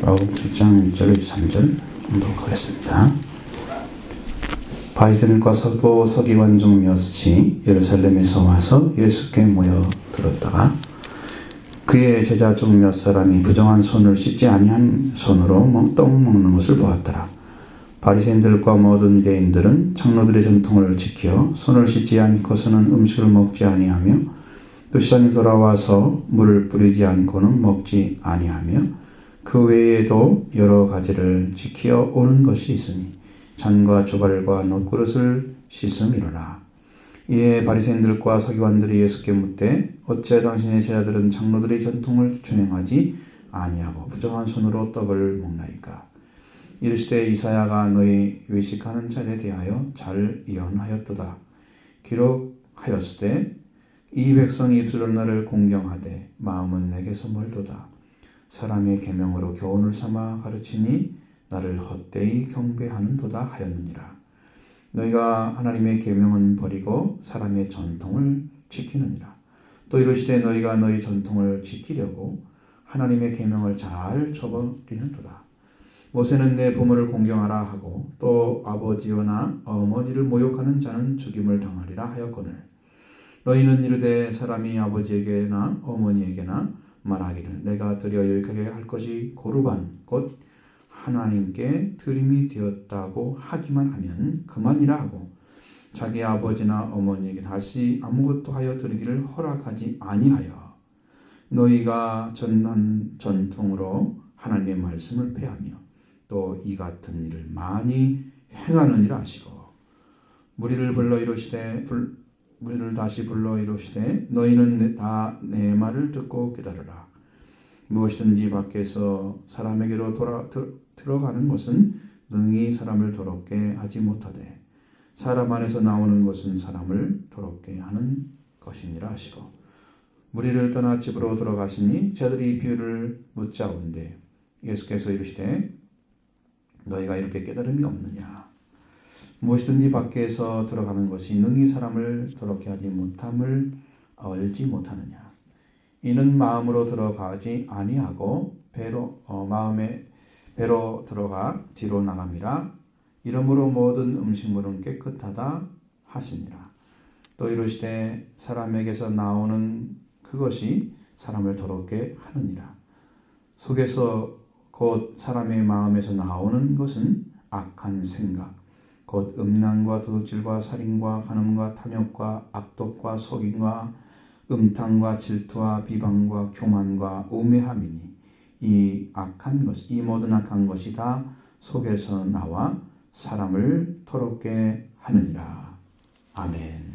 마가복음 7장 1절에서 3절 봉독하겠습니다. 바리새인들과 서도 서기관 중 몇이 예루살렘에서 와서 예수께 모여 들었다가 그의 제자 중 몇 사람이 부정한 손을 씻지 아니한 손으로 떡 먹는 것을 보았더라. 바리새인들과 모든 유대인들은 장로들의 전통을 지켜 손을 씻지 않고서는 음식을 먹지 아니하며 또 시장에 돌아와서 물을 뿌리지 않고는 먹지 아니하며 그 외에도 여러 가지를 지켜 오는 것이 있으니 잔과 조발과 놋그릇을 씻음이로라. 이에 바리새인들과 서기관들이 예수께 묻되 어찌 당신의 제자들은 장로들의 전통을 준행하지 아니하고 부정한 손으로 떡을 먹나이까? 이르시되 이사야가 너희 외식하는 자에 대하여 잘 예언하였도다. 기록하였으되 이 백성이 입술로 나를 공경하되 마음은 내게서 멀도다. 사람의 계명으로 교훈을 삼아 가르치니 나를 헛되이 경배하는도다 하였느니라. 너희가 하나님의 계명은 버리고 사람의 전통을 지키느니라. 또 이르시되 너희가 너희 전통을 지키려고 하나님의 계명을 잘 저버리는도다. 모세는 내 부모를 공경하라 하고 또 아버지나 어머니를 모욕하는 자는 죽임을 당하리라 하였거늘 너희는 이르되 사람이 아버지에게나 어머니에게나 말하기를 내가 드려 유익하게 할 것이 고르반 곧 하나님께 드림이 되었다고 하기만 하면 그만이라 하고 자기 아버지나 어머니에게 다시 아무것도 하여 드리기를 허락하지 아니하여 너희가 전한 전통으로 하나님의 말씀을 폐하며 또 이 같은 일을 많이 행하느니라 하시고 무리를 다시 불러 이르시되 너희는 다 내 말을 듣고 깨달으라. 무엇이든지 밖에서 사람에게로 들어가는 것은 능히 사람을 더럽게 하지 못하되 사람 안에서 나오는 것은 사람을 더럽게 하는 것이니라 하시고 무리를 떠나 집으로 들어가시니 제자들이 비유를 묻자온데 예수께서 이르시되 너희가 이렇게 깨달음이 없느냐? 무엇이든지 밖에서 들어가는 것이 능히 사람을 더럽게 하지 못함을 알지 못하느냐. 이는 마음으로 들어가지 아니하고 배로 들어가 뒤로 나감이라. 이러므로 모든 음식물은 깨끗하다 하시니라. 또 이르시되 사람에게서 나오는 그것이 사람을 더럽게 하느니라. 속에서 곧 사람의 마음에서 나오는 것은 악한 생각 곧 음란과 도둑질과 살인과 간음과 탐욕과 악독과 속임과 음탕과 질투와 비방과 교만과 우매함이니 이 모든 악한 것이 다 속에서 나와 사람을 더럽게 하느니라. 아멘.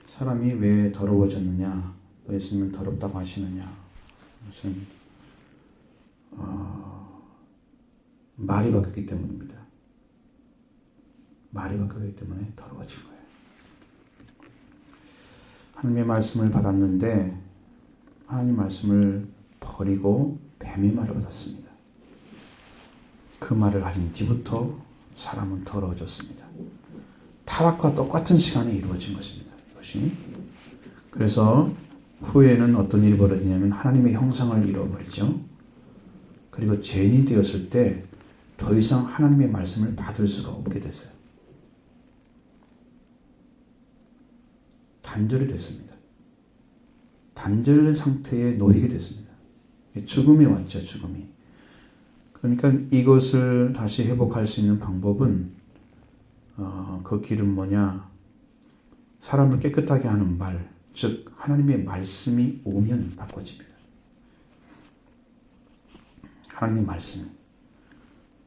사람이 왜 더러워졌느냐? 또 예수님은 더럽다고 하시느냐? 무슨 말이 바뀌었기 때문입니다. 말이 바뀌었기 때문에 더러워진 거예요. 하나님의 말씀을 받았는데 하나님 말씀을 버리고 뱀의 말을 받았습니다. 그 말을 가진 뒤부터 사람은 더러워졌습니다. 타락과 똑같은 시간에 이루어진 것입니다. 그래서 후에는 어떤 일이 벌어지냐면 하나님의 형상을 잃어버리죠. 그리고 죄인이 되었을 때 더 이상 하나님의 말씀을 받을 수가 없게 됐어요. 단절이 됐습니다. 단절 상태에 놓이게 됐습니다. 죽음이 왔죠. 죽음이. 그러니까 이것을 다시 회복할 수 있는 방법은 그 길은 뭐냐? 사람을 깨끗하게 하는 말, 즉 하나님의 말씀이 오면 바꿔집니다. 하나님의 말씀.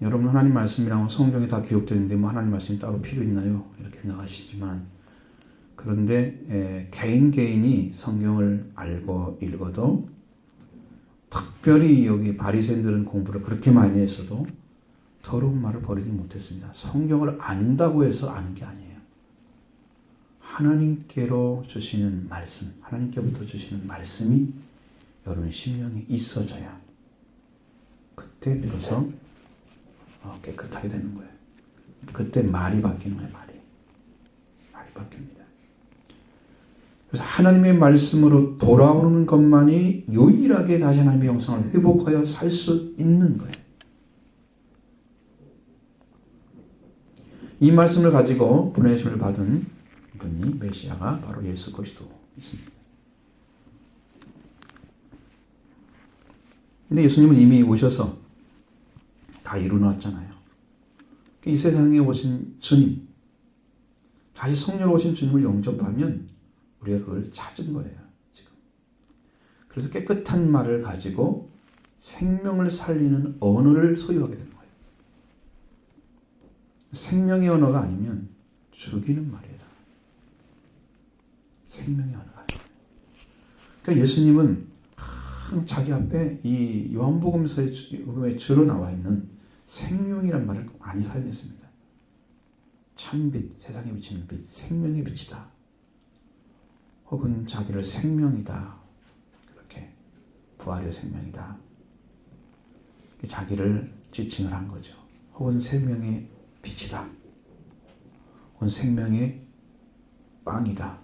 여러분 하나님 말씀이랑 성경에 다 기록되어 있는데 하나님 말씀이 따로 필요 있나요? 이렇게 생각하시지만 그런데 개인이 성경을 알고 읽어도 특별히 여기 바리새인들은 공부를 그렇게 많이 했어도 더러운 말을 버리지 못했습니다. 성경을 안다고 해서 아는 게 아니에요. 하나님께로 주시는 말씀, 하나님께부터 주시는 말씀이 여러분 심령에 있어져야 그때 비로소 깨끗하게 되는 거예요. 그때 말이 바뀌는 거예요. 말이 바뀝니다. 그래서 하나님의 말씀으로 돌아오는 것만이 유일하게 다시 하나님의 영성을 회복하여 살 수 있는 거예요. 이 말씀을 가지고 보내심을 받은 분이 메시아가 바로 예수 그리스도입니다. 근데 예수님은 이미 오셔서 다 이루어놨잖아요. 이 세상에 오신 주님, 다시 성령으로 오신 주님을 영접하면 우리가 그걸 찾은 거예요. 지금. 그래서 깨끗한 말을 가지고 생명을 살리는 언어를 소유하게 되는 거예요. 생명의 언어가 아니면 죽이는 말이에요. 생명의 언어가 아니에요. 그러니까 예수님은 자기 앞에 이 요한복음서의 주로 나와 있는 생명이란 말을 많이 사용했습니다. 참빛, 세상에 비치는 빛, 생명의 빛이다. 혹은 자기를 생명이다. 그렇게 부활의 생명이다. 자기를 지칭을 한 거죠. 혹은 생명의 빛이다. 혹은 생명의 빵이다.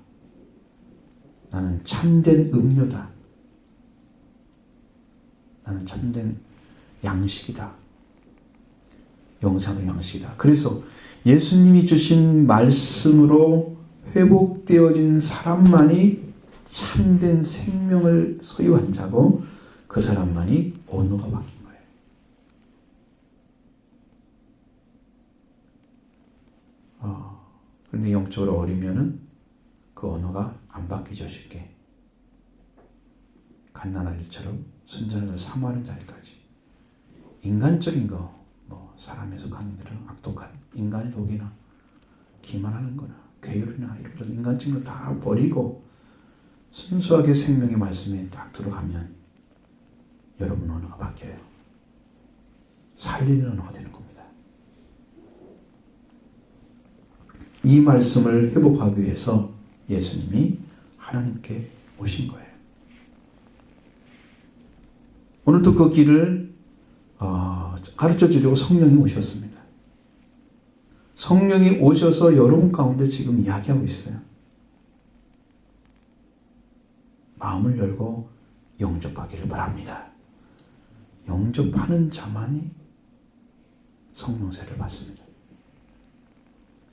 나는 참된 음료다. 나는 참된 양식이다. 영상의 양식이다. 그래서 예수님이 주신 말씀으로 회복되어진 사람만이 참된 생명을 소유한 자고 그 사람만이 언어가 바뀐 거예요. 그런데 영적으로 어리면은 그 언어가 안 바뀌죠. 쉽게. 갓난아이처럼 순전을 사모하는 자리까지. 인간적인 거, 사람에 속한 그런 악독한 인간의 독이나 기만하는 거나 괴율이나 이런 인간적인 거 다 버리고 순수하게 생명의 말씀에 딱 들어가면 여러분 언어가 바뀌어요. 살리는 언어가 되는 겁니다. 이 말씀을 회복하기 위해서 예수님이 하나님께 오신 거예요. 오늘도 그 길을 가르쳐 주려고 성령이 오셨습니다. 성령이 오셔서 여러분 가운데 지금 이야기하고 있어요. 마음을 열고 영접하기를 바랍니다. 영접하는 자만이 성령세를 받습니다.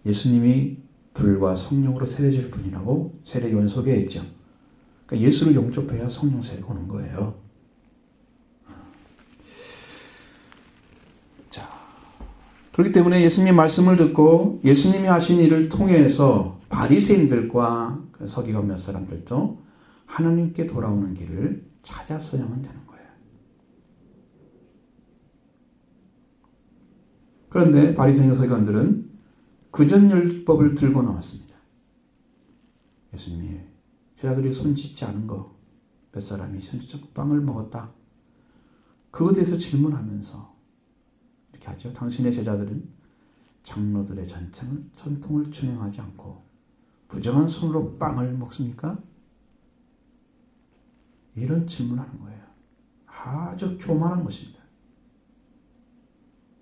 예수님이 불과 성령으로 세례질 분이라고 세례요한 소개했죠. 그러니까 예수를 영접해야 성령세가 오는 거예요. 자, 그렇기 때문에 예수님의 말씀을 듣고 예수님이 하신 일을 통해서 바리새인들과 그 서기관 몇 사람들도 하나님께 돌아오는 길을 찾았어야만 되는 거예요. 그런데 바리새인과 서기관들은 구전율법을 들고 나왔습니다. 예수님이 제자들이 손 씻지 않은 거, 몇 사람이 손 씻고 빵을 먹었다. 그것에 대해서 질문하면서 이렇게 하죠. 당신의 제자들은 장로들의 전통을 준행하지 않고 부정한 손으로 빵을 먹습니까? 이런 질문하는 거예요. 아주 교만한 것입니다.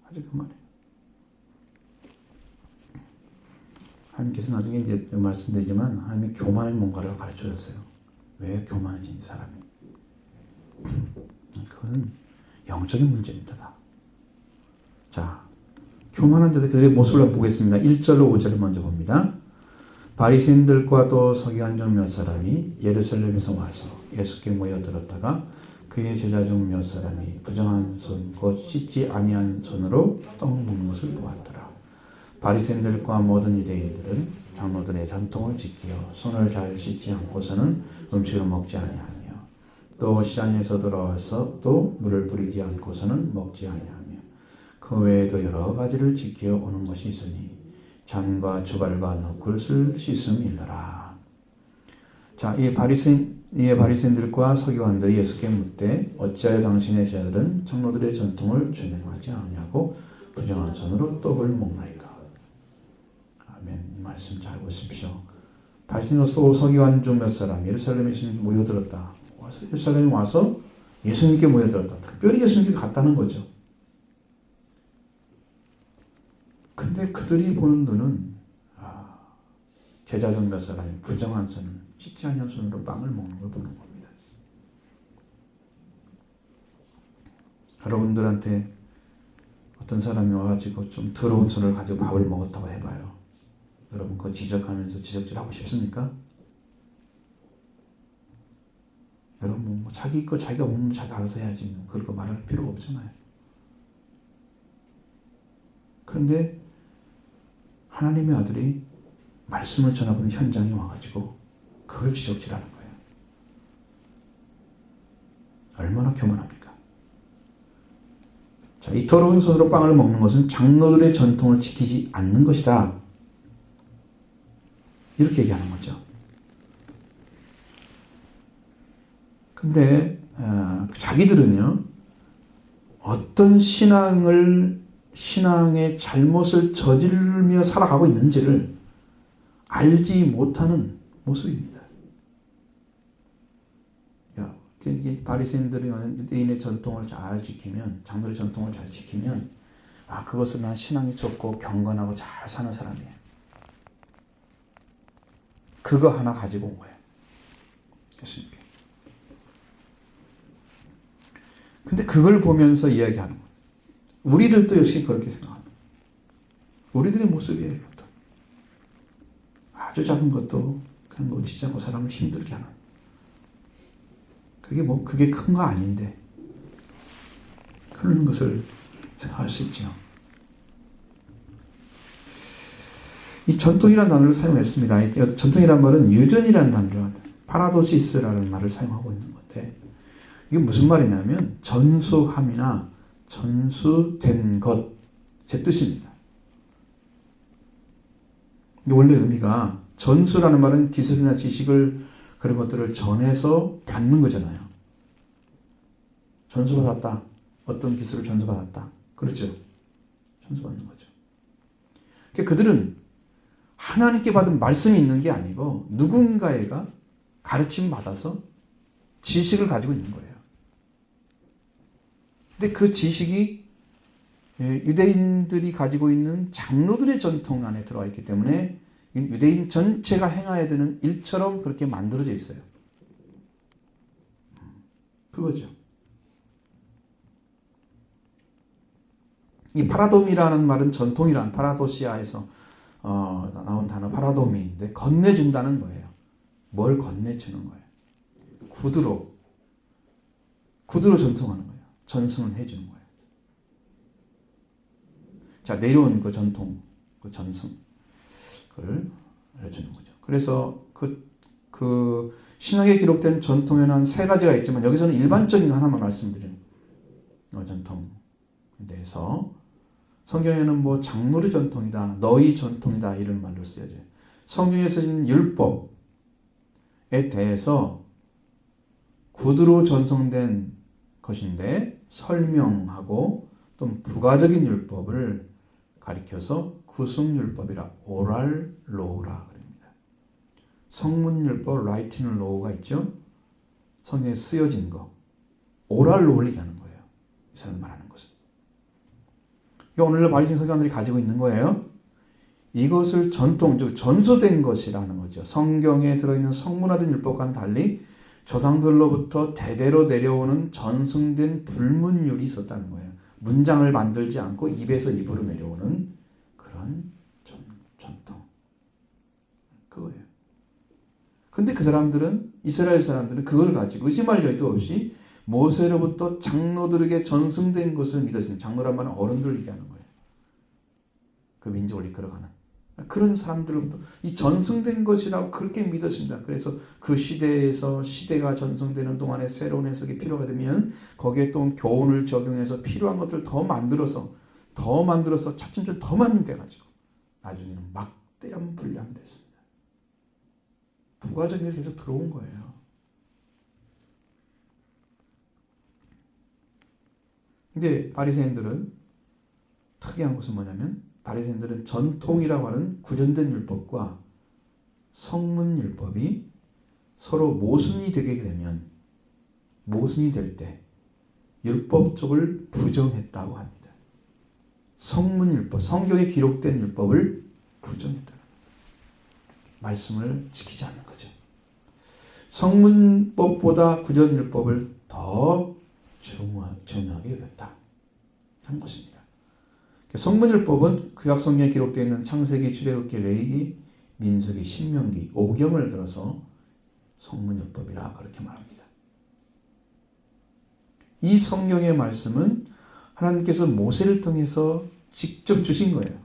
아주 교만해요. 하나님께서 나중에 이제 말씀드리지만 하나님이 교만의 뭔가를 가르쳐 줬어요. 왜 교만해진 이 사람이? 그건 영적인 문제입니다. 다. 자, 교만한 자들 그들의 모습을 한번 보겠습니다. 1절로 5절을 먼저 봅니다. 바리새인들과 또 서기관 중 몇 사람이 예루살렘에서 와서 예수께 모여들었다가 그의 제자 중 몇 사람이 부정한 손, 곧 씻지 아니한 손으로 떡 먹는 것을 보았더라. 바리새인들과 모든 유대인들은 장로들의 전통을 지키어 손을 잘 씻지 않고서는 음식을 먹지 아니하며 또 시장에서 돌아와서 또 물을 뿌리지 않고서는 먹지 아니하며 그 외에도 여러 가지를 지키어 오는 것이 있으니 잔과 주갈과 너그릇을 씻음이니라. 자, 이 바리새인들과 서기관들이 예수께 묻되 어찌하여 당신의 제자들은 장로들의 전통을 준행하지 않냐고 부정한 손으로 떡을 먹나이까. 아멘. 이 말씀 잘 보십시오. 바리새인과 서기관 중 몇 사람 예루살렘에 모여들었다. 예루살렘에 와서 예수님께 모여들었다. 특별히 예수님께 갔다는 거죠. 근데 그들이 보는 눈은 제자 중 몇 사람이 부정한 손은 씻지 않은 손으로 빵을 먹는 걸 보는 겁니다. 여러분들한테 어떤 사람이 와가지고 좀 더러운 손을 가지고 밥을 먹었다고 해봐요. 여러분 그거 지적하면서 지적질하고 싶습니까? 여러분 뭐 자기 거 자기가 먹는 거 자기가 알아서 해야지 그럴 거 말할 필요가 없잖아요. 그런데 하나님의 아들이 말씀을 전하는 현장에 와가지고 그걸 지적질하는 거예요. 얼마나 교만합니까? 자, 이 더러운 손으로 빵을 먹는 것은 장로들의 전통을 지키지 않는 것이다. 이렇게 얘기하는 거죠. 근데 자기들은요, 어떤 신앙의 잘못을 저지르며 살아가고 있는지를 알지 못하는 모습입니다. 바리새인들이 유대인의 전통을 잘 지키면, 장로의 전통을 잘 지키면, 그것은 난 신앙이 좁고 경건하고 잘 사는 사람이에요. 그거 하나 가지고 온 거예요. 예수님께. 근데 그걸 보면서 이야기하는 거예요. 우리들도 역시 그렇게 생각합니다. 우리들의 모습이에요. 아주 작은 것도 그냥 놓치지 않고 사람을 힘들게 하는. 그게 큰 거 아닌데. 그런 것을 생각할 수 있죠. 이 전통이라는 단어를 사용했습니다. 전통이라는 말은 유전이라는 단어를, 파라도시스라는 말을 사용하고 있는 건데, 이게 무슨 말이냐면, 전수함이나 전수된 것, 제 뜻입니다. 원래 의미가 전수라는 말은 기술이나 지식을 그런 것들을 전해서 받는 거잖아요. 전수받았다. 어떤 기술을 전수받았다. 그렇죠. 전수받는 거죠. 그러니까 그들은 하나님께 받은 말씀이 있는 게 아니고 누군가가 가르침 받아서 지식을 가지고 있는 거예요. 근데 그 지식이 유대인들이 가지고 있는 장로들의 전통 안에 들어와 있기 때문에 유대인 전체가 행해야 되는 일처럼 그렇게 만들어져 있어요. 그거죠. 이 파라돔이라는 말은 전통이란 파라도시아에서 나온 단어 파라돔인데 건네준다는 거예요. 뭘 건네주는 거예요. 구두로 전송하는 거예요. 전승을 해주는 거예요. 자, 내려온 그 전통, 그 전승, 그걸 알려주는 거죠. 그래서 그 신약에 기록된 전통에는 한 3가지가 있지만 여기서는 일반적인 거 하나만 말씀드리는 전통에 대해서 성경에는 뭐 장로의 전통이다, 너희 전통이다 이런 말로 쓰여져요. 성경에 쓰인 율법에 대해서 구두로 전송된 것인데 설명하고 또 부가적인 율법을 가리켜서 구승율법이라 오랄 로우라 그럽니다. 성문율법 라이팅 로우가 있죠. 성경에 쓰여진 거 오랄 로우를 얘기하는 거예요. 이 사람 말하는 것은. 이거 오늘날 바리새인 서기관들이 가지고 있는 거예요. 이것을 전통, 즉 전수된 것이라는 거죠. 성경에 들어있는 성문화된 율법과는 달리 조상들로부터 대대로 내려오는 전승된 불문율이 있었다는 거예요. 문장을 만들지 않고 입에서 입으로 내려오는 그런 전통. 그거예요. 근데 그 사람들은, 이스라엘 사람들은 그걸 가지고 의심할 여지도 없이 모세로부터 장로들에게 전승된 것을 믿었습니다. 장로란 말은 어른들을 얘기하는 거예요. 그 민족을 이끌어가는. 그런 사람들로부터 이 전승된 것이라고 그렇게 믿었습니다. 그래서 그 시대가 전승되는 동안에 새로운 해석이 필요가 되면 거기에 또 교훈을 적용해서 필요한 것들을 더 만들어서 차츰 더 만들어가지고 나중에는 막대한 분량이 됐습니다. 부가적인 게 계속 들어온 거예요. 근데 바리새인들은 특이한 것은 뭐냐면 바리새인들은 전통이라고 하는 구전된 율법과 성문율법이 서로 모순이 되게 되면 모순이 될 때 율법 쪽을 부정했다고 합니다. 성문율법, 성경에 기록된 율법을 부정했다. 말씀을 지키지 않는 거죠. 성문법보다 구전율법을 더 중요하게 여겼다 하는 것입니다. 성문율법은 구약 성경에 기록되어 있는 창세기, 출애굽기, 레위기, 민수기, 신명기, 오경을 들어서 성문율법이라 그렇게 말합니다. 이 성경의 말씀은 하나님께서 모세를 통해서 직접 주신 거예요.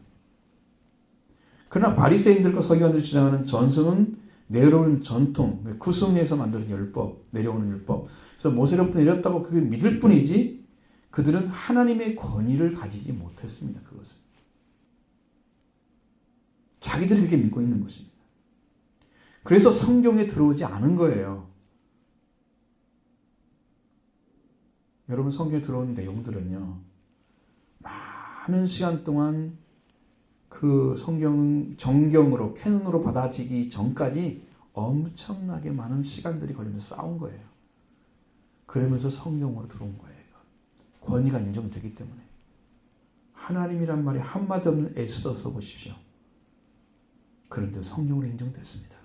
그러나 바리새인들과 서기관들이 주장하는 전승은 내려오는 전통, 구승에서 만드는 율법, 내려오는 율법. 그래서 모세로부터 내렸다고 그걸 믿을 뿐이지 그들은 하나님의 권위를 가지지 못했습니다. 그것은. 자기들이 이렇게 믿고 있는 것입니다. 그래서 성경에 들어오지 않은 거예요. 여러분 성경에 들어온 내용들은요. 많은 시간 동안 그 성경 정경으로 캐논으로 받아지기 전까지 엄청나게 많은 시간들이 걸리면서 싸운 거예요. 그러면서 성경으로 들어온 거예요. 권위가 인정되기 때문에. 하나님이란 말이 한마디 없는 에스더 써보십시오. 그런데 성경으로 인정됐습니다.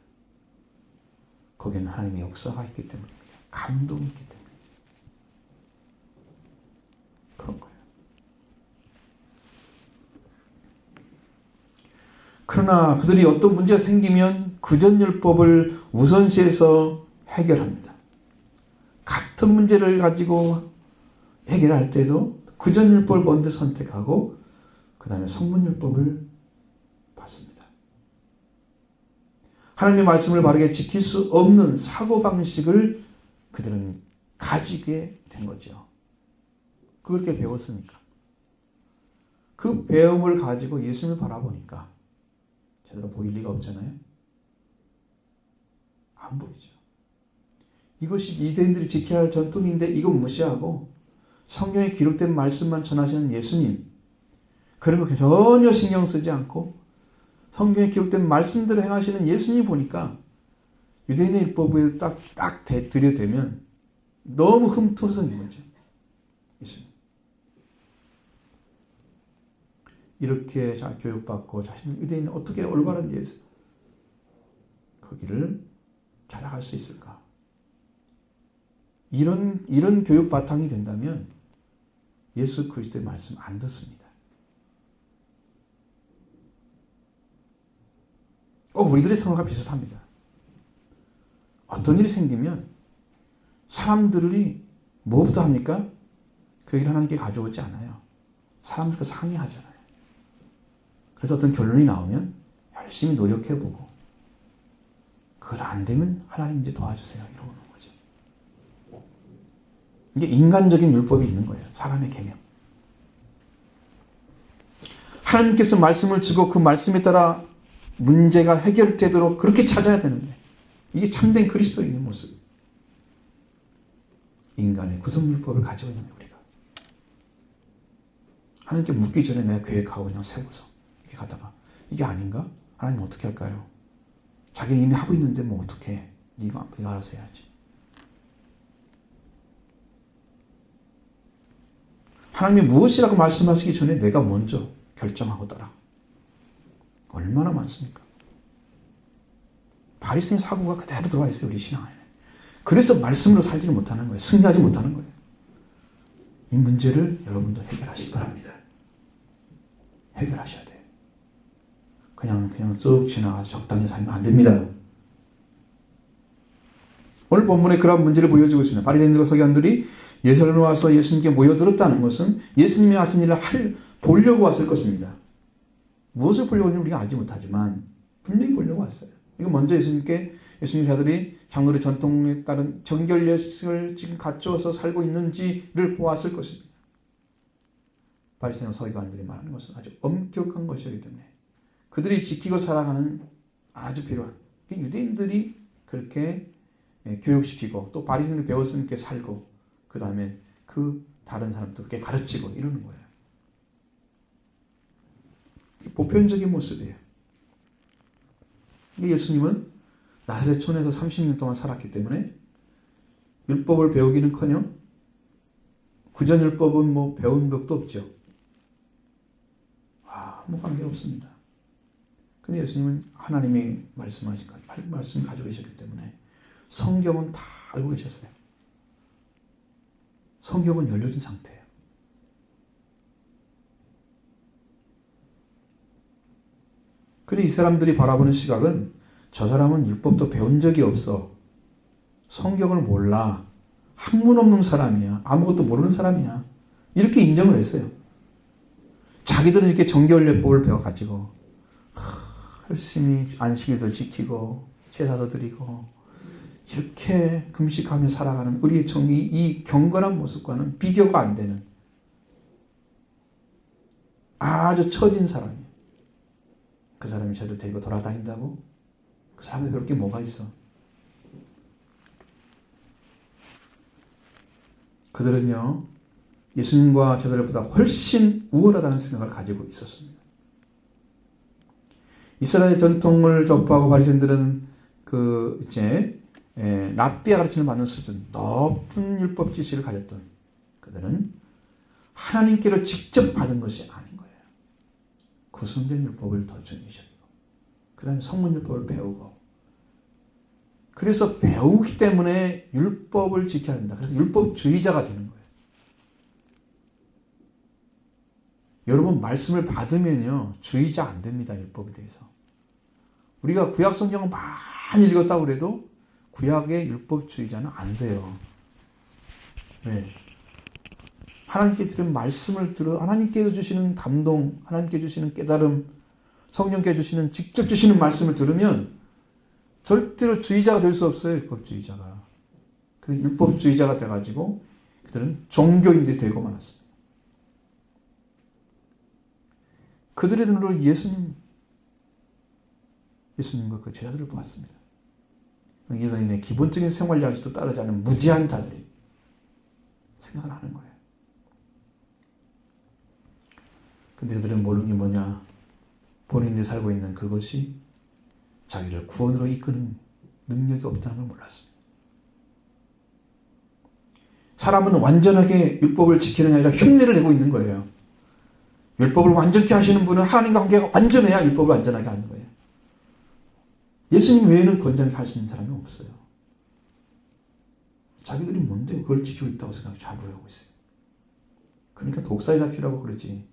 거기에는 하나님의 역사가 있기 때문입니다. 감동이 있기 때문에. 그런 거예요. 그러나 그들이 어떤 문제가 생기면 구전율법을 우선시해서 해결합니다. 같은 문제를 가지고 해결할 때도 구전율법을 먼저 선택하고 그 다음에 성문율법을 받습니다. 하나님의 말씀을 바르게 지킬 수 없는 사고방식을 그들은 가지게 된 거죠. 그렇게 배웠으니까. 그 배움을 가지고 예수님을 바라보니까 제대로 보일 리가 없잖아요. 안 보이죠. 이것이 유대인들이 지켜야 할 전통인데 이건 무시하고 성경에 기록된 말씀만 전하시는 예수님, 그런 거 전혀 신경 쓰지 않고 성경에 기록된 말씀대로 행하시는 예수님 보니까 유대인의 율법에 딱 들여대면 너무 흠토성인 거죠. 예수님. 이렇게 잘 교육받고 자신은 유대인이 어떻게 올바른 예수 거기를 찾아갈 수 있을까? 이런 교육 바탕이 된다면 예수 그리스도의 말씀 안 듣습니다. 우리들의 상황과 비슷합니다. 어떤 일이 생기면 사람들이 뭐부터 합니까? 그 얘기를 하나님께 가져오지 않아요. 사람들과 상의하잖아요. 그래서 어떤 결론이 나오면 열심히 노력해보고 그걸 안 되면 하나님 이제 도와주세요. 이러는 거죠. 이게 인간적인 율법이 있는 거예요. 사람의 계명. 하나님께서 말씀을 주고 그 말씀에 따라 문제가 해결되도록 그렇게 찾아야 되는데 이게 참된 그리스도인의 모습. 인간의 구성율법을 가지고 있는 우리가. 하나님께 묻기 전에 내가 계획하고 그냥 세워서 이렇게 가다가 이게 아닌가? 하나님 어떻게 할까요? 자기는 이미 하고 있는데 뭐 어떻게 해? 네가 알아서 해야지. 하나님이 무엇이라고 말씀하시기 전에 내가 먼저 결정하고 따라. 얼마나 많습니까? 바리새인 사고가 그대로 들어와 있어요. 우리 신앙 안에. 그래서 말씀으로 살지를 못하는 거예요. 승리하지 못하는 거예요. 이 문제를 여러분도 해결하시기 바랍니다. 해결하셔야 돼요. 그냥 쑥 지나가서 적당히 살면 안 됩니다. 오늘 본문에 그런 문제를 보여주고 있습니다. 바리새인들과 서기관들이 예루살렘에 와서 예수님께 모여들었다는 것은 예수님이 하신 일을 보려고 왔을 것입니다. 무엇을 보려고 했는지 우리가 알지 못하지만 분명히 보려고 왔어요. 이거 먼저 예수님 자들이 장로의 전통에 따른 정결례식을 지금 갖추어서 살고 있는지를 보았을 것입니다. 바리새인과 서기관들이 말하는 것은 아주 엄격한 것이기 때문에 그들이 지키고 살아가는 아주 필요한 유대인들이 그렇게 교육시키고 또 바리새인들이 배웠으면 이렇게 살고 그 다음에 그 다른 사람도 그렇게 가르치고 이러는 거예요. 보편적인 모습이에요. 예수님은 나사렛촌에서 30년 동안 살았기 때문에 율법을 배우기는커녕 구전율법은 뭐 배운 적도 없죠. 아무 관계 없습니다. 근데 예수님은 하나님이 말씀을 가지고 계셨기 때문에 성경은 다 알고 계셨어요. 성경은 열려진 상태예요. 근데 이 사람들이 바라보는 시각은 저 사람은 율법도 배운 적이 없어. 성경을 몰라. 학문 없는 사람이야. 아무것도 모르는 사람이야. 이렇게 인정을 했어요. 자기들은 이렇게 정결례법을 배워가지고 열심히 안식일도 지키고 제사도 드리고 이렇게 금식하며 살아가는 우리의 이 경건한 모습과는 비교가 안 되는 아주 처진 사람이에요. 그 사람이 저를 데리고 돌아다닌다고? 그 사람이 배울 게 뭐가 있어? 그들은요, 예수님과 저들보다 훨씬 우월하다는 생각을 가지고 있었습니다. 이스라엘 전통을 접하고 바리새인들은 랍비가 가르침을 받는 수준, 높은 율법 지식을 가졌던 그들은 하나님께로 직접 받은 것이 아닌 거예요. 구성된 율법을 더 중요시하고, 그 다음에 성문율법을 배우고, 그래서 배우기 때문에 율법을 지켜야 된다. 그래서 율법주의자가 되는 거예요. 여러분, 말씀을 받으면요, 주의자 안 됩니다. 율법에 대해서. 우리가 구약 성경을 많이 읽었다고 그래도 구약의 율법주의자는 안 돼요. 네. 하나님께 들은 말씀을 들어, 하나님께서 주시는 감동, 하나님께 주시는 깨달음, 성령께 주시는, 직접 주시는 말씀을 들으면 절대로 주의자가 될 수 없어요. 율법주의자가. 그 율법주의자가 돼가지고 그들은 종교인들이 되고 말았습니다. 그들의 눈으로 예수님과 그 제자들을 보았습니다. 예수님의 기본적인 생활 양식도 따르지 않은 무지한 자들이 생각을 하는 거예요. 근데 그들은 모르는 게 뭐냐? 본인들이 살고 있는 그것이 자기를 구원으로 이끄는 능력이 없다는 걸 몰랐습니다. 사람은 완전하게 율법을 지키는 게 아니라 흉내를 내고 있는 거예요. 율법을 완전케 하시는 분은 하나님과 관계가 완전해야 율법을 완전하게 하는 거예요. 예수님 외에는 건전하게 할 수 있는 사람이 없어요. 자기들이 뭔데 그걸 지키고 있다고 생각 자부하고 있어요. 그러니까 독사의 자식이라고 그러지.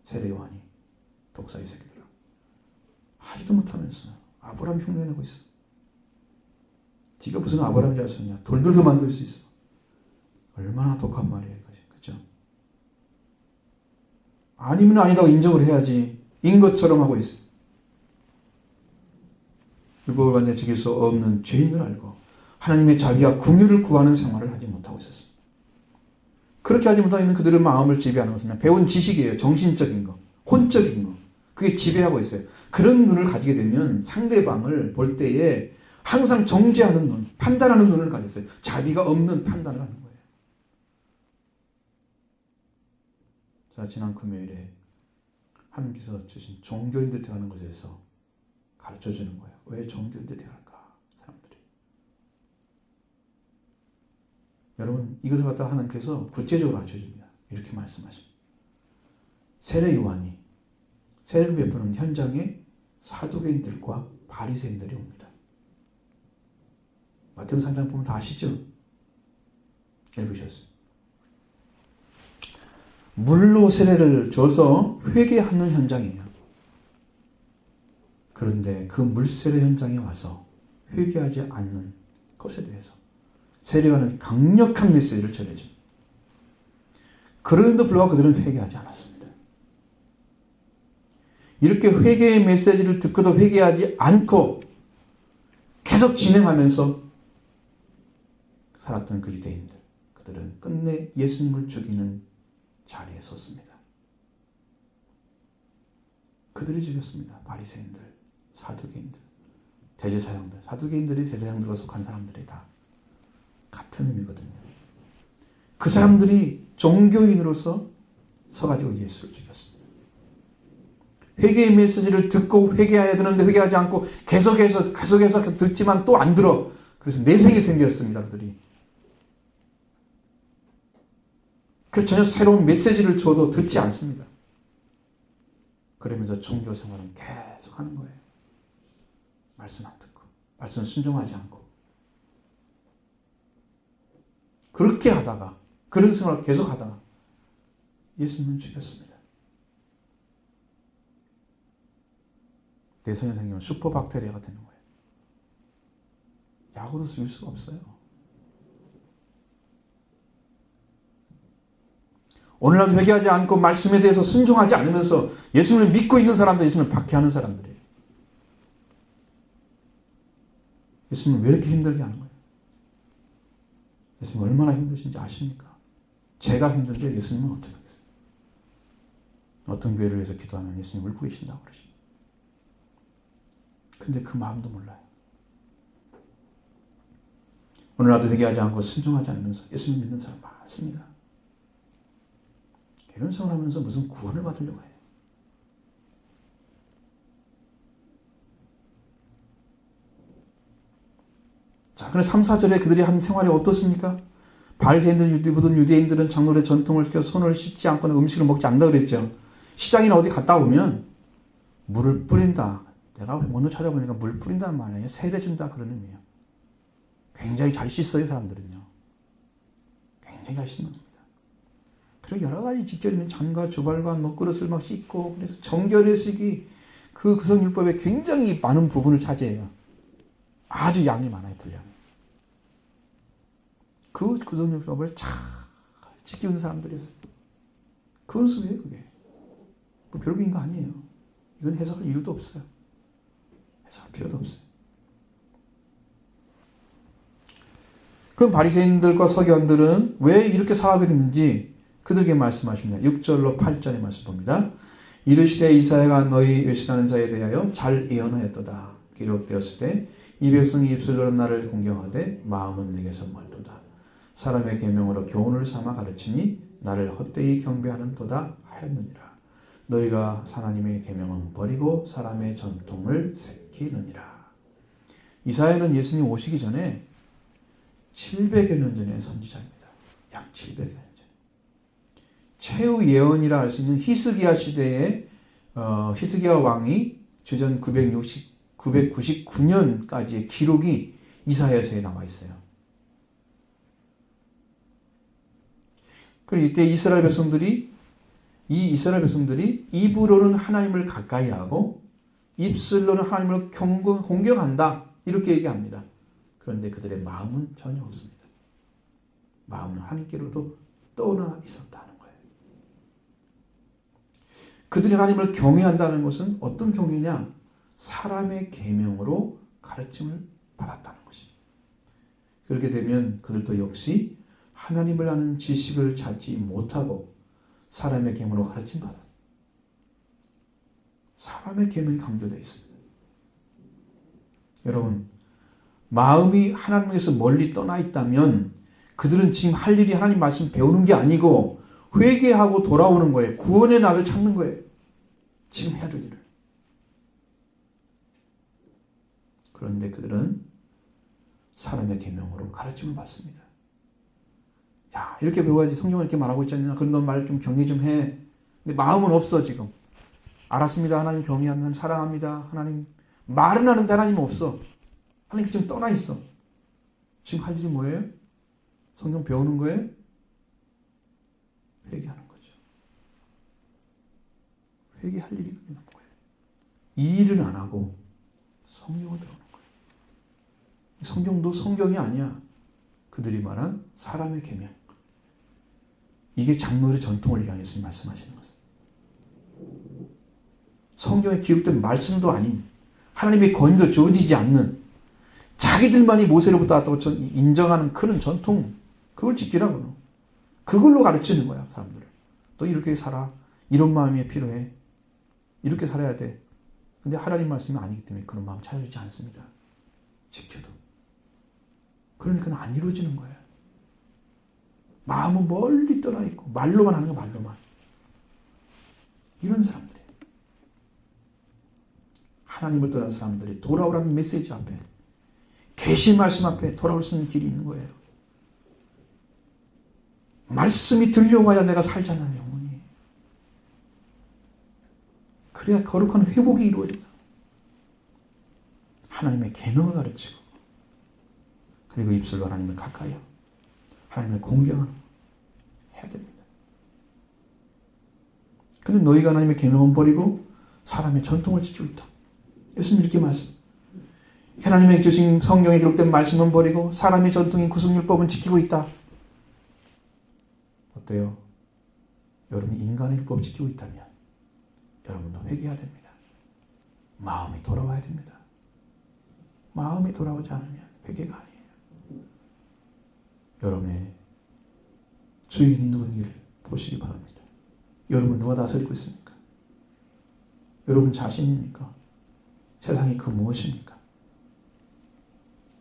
세례 요한이 독사의 새끼들아. 하지도 못하면서 아브라함 흉내내고 있어. 네가 무슨 아브라함 잘 썼냐? 돌들도 만들 수 있어. 얼마나 독한 말이에요, 이거지, 그렇죠? 아니면 아니다고 인정을 해야지. 인 것처럼 하고 있어. 율법을 완전히 지킬 수 없는 죄인을 알고 하나님의 자비와 긍휼을 구하는 생활을 하지 못하고 있었습니다. 그렇게 하지 못하고 있는 그들의 마음을 지배하는 것은 배운 지식이에요. 정신적인 거, 혼적인 거. 그게 지배하고 있어요. 그런 눈을 가지게 되면 상대방을 볼 때에 항상 정죄하는 눈, 판단하는 눈을 가졌어요. 자비가 없는 판단을 하는 거예요. 자, 지난 금요일에 하나님께서 주신 종교인들 대하는 것에 대해서 가르쳐주는 거예요. 왜 종교인들 대할까? 사람들이. 여러분, 이것을 갖다가 하나님께서 구체적으로 가르쳐줍니다. 이렇게 말씀하십니다. 세례 요한이 세례를 베푸는 현장에 사두개인들과 바리새인들이 옵니다. 마태복음 3장 보면 다 아시죠? 읽으셨어요. 물로 세례를 줘서 회개하는 현장이에요. 그런데 그 물세례 현장에 와서 회개하지 않는 것에 대해서 세례요한은 강력한 메시지를 전해줍니다. 그런데도 불구하고 그들은 회개하지 않았습니다. 이렇게 회개의 메시지를 듣고도 회개하지 않고 계속 진행하면서 살았던 그 유대인들, 그들은 끝내 예수님을 죽이는 자리에 섰습니다. 그들이 죽였습니다. 바리새인들, 사두개인들, 대제사장들. 사두개인들이 대제사장들과 속한 사람들이 다 같은 의미거든요. 그 사람들이 종교인으로서 서가지고 예수를 죽였습니다. 회개의 메시지를 듣고 회개해야 되는데 회개하지 않고 계속해서 듣지만 또 안 들어. 그래서 내생이 생겼습니다. 그들이. 그래서 전혀 새로운 메시지를 줘도 듣지 않습니다. 그러면서 종교 생활은 계속 하는 거예요. 말씀 안 듣고, 말씀 순종하지 않고. 그렇게 하다가, 그런 생활을 계속 하다가 예수님은 죽였습니다. 내성이 생기면 슈퍼박테리아가 되는 거예요. 약으로 죽일 수가 없어요. 오늘날도 회개하지 않고 말씀에 대해서 순종하지 않으면서 예수님을 믿고 있는 사람들, 예수님을 박해하는 사람들이에요. 예수님을 왜 이렇게 힘들게 하는 거예요? 예수님 얼마나 힘드신지 아십니까? 제가 힘든데 예수님은 어떻게 하겠어요? 어떤 교회를 위해서 기도하면 예수님 울고 계신다고 그러십니다. 근데 그 마음도 몰라요. 오늘날도 회개하지 않고 순종하지 않으면서 예수님 믿는 사람 많습니다. 이런 생각을 하면서 무슨 구원을 받으려고 해요. 자, 그럼 3, 4절에 그들이 한 생활이 어떻습니까? 바리새인들은 유대인들은 장로의 전통을 지켜 손을 씻지 않고는 음식을 먹지 않는다 그랬죠. 시장이나 어디 갔다 오면 물을 뿌린다. 내가 원어 찾아보니까 물 뿌린다는 말이에요. 세례준다 그런 의미예요. 굉장히 잘 씻어요, 사람들은요. 굉장히 잘 씻는 겁니다. 그리고 여러 가지 지켜지는 잔과 주발과 먹그릇을 막 씻고, 그래서 정결의식이 그 구성율법에 굉장히 많은 부분을 차지해요. 아주 양이 많아요, 분량이. 그 구성율법을 잘 지키는 사람들이었어요. 그 은수예요, 그게. 뭐 별거인 거 아니에요. 이건 해석할 이유도 없어요. 해석할 필요도 없어요. 그럼 바리새인들과 서기관들은 왜 이렇게 살아가게 됐는지 그들에게 말씀하십니다. 6절로 8절의 말씀 봅니다. 이르시되 이사야가 너희 외식하는 자에 대하여 잘 예언하였도다. 기록되었을 때 이 백성이 입술로 나를 공경하되 마음은 내게서 멀도다. 사람의 계명으로 교훈을 삼아 가르치니 나를 헛되이 경배하는도다 하였느니라. 너희가 하나님의 계명은 버리고 사람의 전통을 새기느니라. 이사야는 예수님 오시기 전에 700여 년 전의 선지자입니다. 약 700여 년 전. 최후 예언이라 할 수 있는 히스기야 시대에 히스기야 왕이 주전 999년까지의 기록이 이사야서에 나와 있어요. 그리고 이때 이스라엘 백성들이 입으로는 하나님을 가까이 하고 입술로는 하나님을 공경한다 이렇게 얘기합니다. 그런데 그들의 마음은 전혀 없습니다. 마음은 하나님께로도 떠나 있었다는 거예요. 그들이 하나님을 경외한다는 것은 어떤 경외냐? 사람의 계명으로 가르침을 받았다는 것입니다. 그렇게 되면 그들도 역시 하나님을 아는 지식을 찾지 못하고 사람의 계명으로 가르침 받아. 사람의 계명이 강조되어 있습니다. 여러분, 마음이 하나님에서 멀리 떠나 있다면 그들은 지금 할 일이 하나님 말씀 배우는 게 아니고 회개하고 돌아오는 거예요. 구원의 날을 찾는 거예요. 지금 해야 될 일을. 그런데 그들은 사람의 계명으로 가르침을 받습니다. 야, 이렇게 배워야지. 성경을 이렇게 말하고 있잖냐. 그런 넌 말 좀 경외 좀 해. 근데 마음은 없어 지금. 알았습니다. 하나님 경외하면 사랑합니다. 하나님 말은 하는데 하나님은 없어. 하나님 지금 떠나 있어. 지금 할 일이 뭐예요? 성경 배우는 거예요? 회개하는 거죠. 회개할 일이 그게 남은 거예요. 이 일은 안 하고 성경을 배우는 거예요. 성경도 성경이 아니야. 그들이 말한 사람의 계명. 이게 장로의 전통을 향해서 말씀하시는 것입니다. 성경에 기록된 말씀도 아닌 하나님의 권위도 주어지지 않는 자기들만이 모세로부터 왔다고 인정하는 그런 전통, 그걸 지키라고. 그걸로 가르치는 거야, 사람들을. 너 이렇게 살아. 이런 마음이 필요해. 이렇게 살아야 돼. 근데 하나님 말씀이 아니기 때문에 그런 마음 찾아주지 않습니다. 지켜도. 그러니까 안 이루어지는 거예요. 마음은 멀리 떠나 있고 말로만 하는 거 말로만. 이런 사람들이에요. 하나님을 떠난 사람들이 돌아오라는 메시지 앞에, 계신 말씀 앞에 돌아올 수 있는 길이 있는 거예요. 말씀이 들려와야 내가 살잖아요, 영혼이. 그래야 거룩한 회복이 이루어진다. 하나님의 계명을 가르치고 그리고 입술로 하나님을 가까이 하나님을 공경하는 해야 됩니다. 그런데 너희가 하나님의 계명은 버리고 사람의 전통을 지키고 있다. 예수님 이렇게 말씀. 하나님의 주신 성경에 기록된 말씀은 버리고 사람의 전통인 구속율법은 지키고 있다. 어때요? 여러분이 인간의 율법 지키고 있다면 여러분도 회개해야 됩니다. 마음이 돌아와야 됩니다. 마음이 돌아오지 않으면 회개가 아니에요. 여러분의 주인이 누군지를 보시기 바랍니다. 여러분 누가 다스리고 있습니까? 여러분 자신입니까? 세상이 그 무엇입니까?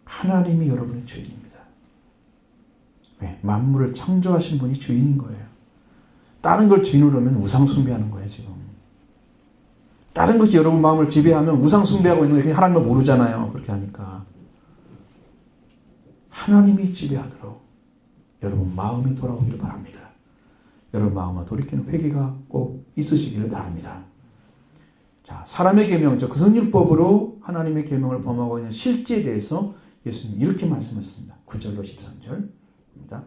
하나님이 여러분의 주인입니다. 왜? 만물을 창조하신 분이 주인인 거예요. 다른 걸 주인으로 하면 우상 숭배하는 거예요, 지금. 다른 것이 여러분 마음을 지배하면 우상 숭배하고 있는 거예요. 하나님을 모르잖아요. 그렇게 하니까. 하나님이 지배하도록 여러분 마음이 돌아오기를 바랍니다. 여러분 마음을 돌이키는 회개가 꼭 있으시기를 바랍니다. 자, 사람의 계명, 즉 구속율법으로 하나님의 계명을 범하고 있는 실제에 대해서 예수님 이렇게 말씀하셨습니다. 9절로 13절입니다.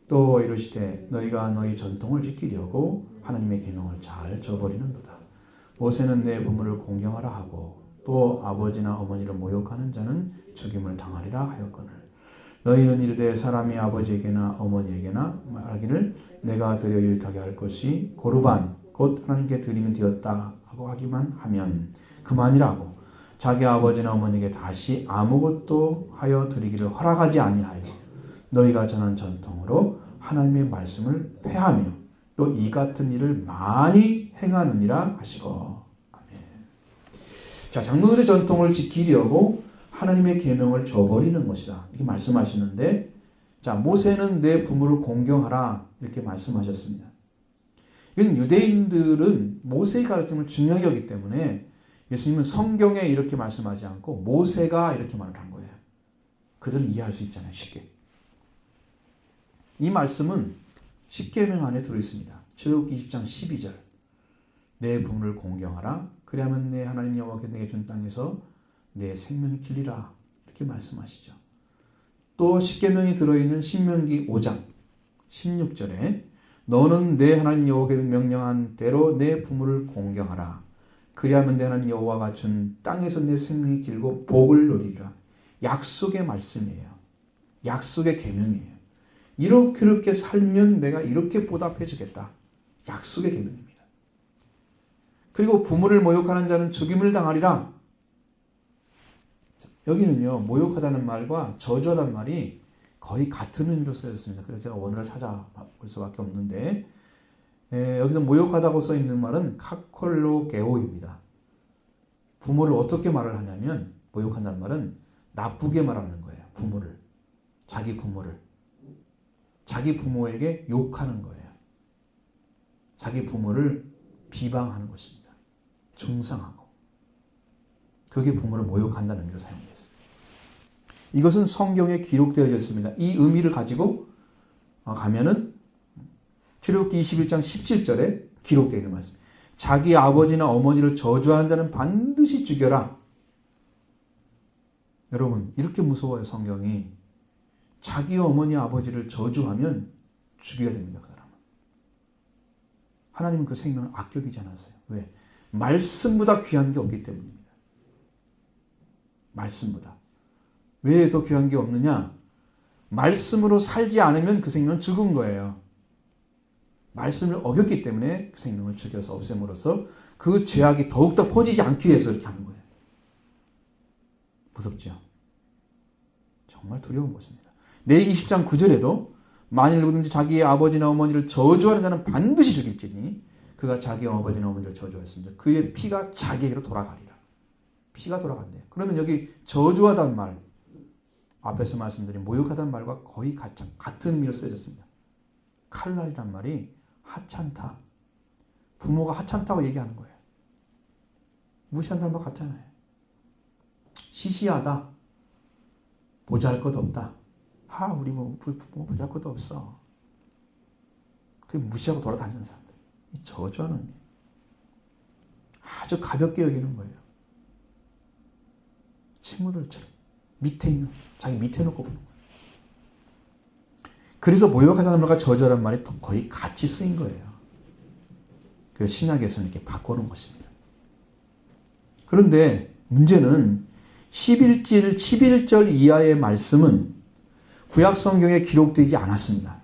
또 이르시되 너희가 너희 전통을 지키려고 하나님의 계명을 잘 저버리는도다. 모세는 내 부모를 공경하라 하고 또 아버지나 어머니를 모욕하는 자는 죽임을 당하리라 하였거늘 너희는 이르되 사람이 아버지에게나 어머니에게나 말하기를 내가 드려 유익하게 할 것이 고르반 곧 하나님께 드리면 되었다 하고 하기만 하면 그만이라 하고 자기 아버지나 어머니에게 다시 아무것도 하여 드리기를 허락하지 아니하여 너희가 전한 전통으로 하나님의 말씀을 폐하며 또 이 같은 일을 많이 행하느니라 하시고. 아멘. 자, 장로들의 전통을 지키려고 하나님의 계명을 저버리는 것이다. 이렇게 말씀하시는데, 자, 모세는 내 부모를 공경하라 이렇게 말씀하셨습니다. 이건 유대인들은 모세의 가르침을 중요하게 여기기 때문에 예수님은 성경에 이렇게 말씀하지 않고 모세가 이렇게 말을 한 거예요. 그들은 이해할 수 있잖아요, 쉽게. 이 말씀은 십계명 안에 들어있습니다. 출애굽기 20장 12절. 내 부모를 공경하라. 그리하면 내 하나님 여호와께서 내게 준 땅에서 내 생명이 길리라. 이렇게 말씀하시죠. 또 십계명이 들어있는 신명기 5장 16절에 너는 내 하나님 여호와께서 명령한 대로 내 부모를 공경하라. 그리하면 내 하나님 여호와가 준 땅에서 내 생명이 길고 복을 누리리라. 약속의 말씀이에요. 약속의 계명이에요. 이렇게 살면 내가 이렇게 보답해 주겠다. 약속의 계명입니다. 그리고 부모를 모욕하는 자는 죽임을 당하리라. 여기는요, 모욕하다는 말과 저주하다는 말이 거의 같은 의미로 쓰여졌습니다. 그래서 제가 원어를 찾아볼 수밖에 없는데, 여기서 모욕하다고 써 있는 말은 카콜로게오입니다. 부모를 어떻게 말을 하냐면, 모욕한다는 말은 나쁘게 말하는 거예요. 부모를. 자기 부모를. 자기 부모에게 욕하는 거예요. 자기 부모를 비방하는 것입니다. 중상하고. 그게 부모를 모욕한다는 의미로 사용됐습니다. 이것은 성경에 기록되어져 있습니다. 이 의미를 가지고 가면은 출애굽기 21장 17절에 기록되어 있는 말씀. 자기 아버지나 어머니를 저주하는 자는 반드시 죽여라. 여러분, 이렇게 무서워요, 성경이. 자기 어머니 아버지를 저주하면 죽여야 됩니다. 그 사람은. 하나님은 그 생명을 아껴주지 않았어요. 왜? 말씀보다 귀한 게 없기 때문입니다. 말씀보다. 왜 더 귀한 게 없느냐? 말씀으로 살지 않으면 그 생명은 죽은 거예요. 말씀을 어겼기 때문에 그 생명을 죽여서 없앰으로써 그 죄악이 더욱더 퍼지지 않기 위해서 이렇게 하는 거예요. 무섭죠? 정말 두려운 것입니다. 레위기 10장 9절에도 만일 누구든지 자기의 아버지나 어머니를 저주하는 자는 반드시 죽일지니 그가 자기 아버지나 어머니를 저주했습니다. 그의 피가 자기에게로 돌아가리라. 피가 돌아간대요. 그러면 여기 저주하다는 말, 앞에서 말씀드린 모욕하다는 말과 거의 같은 의미로 쓰여졌습니다. 칼날이란 말이 하찮다. 부모가 하찮다고 얘기하는 거예요. 무시한다는 말 같잖아요. 시시하다. 보잘것 없다. 우리 부모 보잘것도 없어. 그 무시하고 돌아다니는 사람들. 이 저주하는 의미. 아주 가볍게 여기는 거예요. 친구들처럼 밑에 있는 자기 밑에 놓고 보는 거예요. 그래서 모욕하다는 말과 저주란 말이 거의 같이 쓰인 거예요. 그 신약에서는 이렇게 바꿔놓은 것입니다. 그런데 문제는 11절 이하의 말씀은 구약 성경에 기록되지 않았습니다.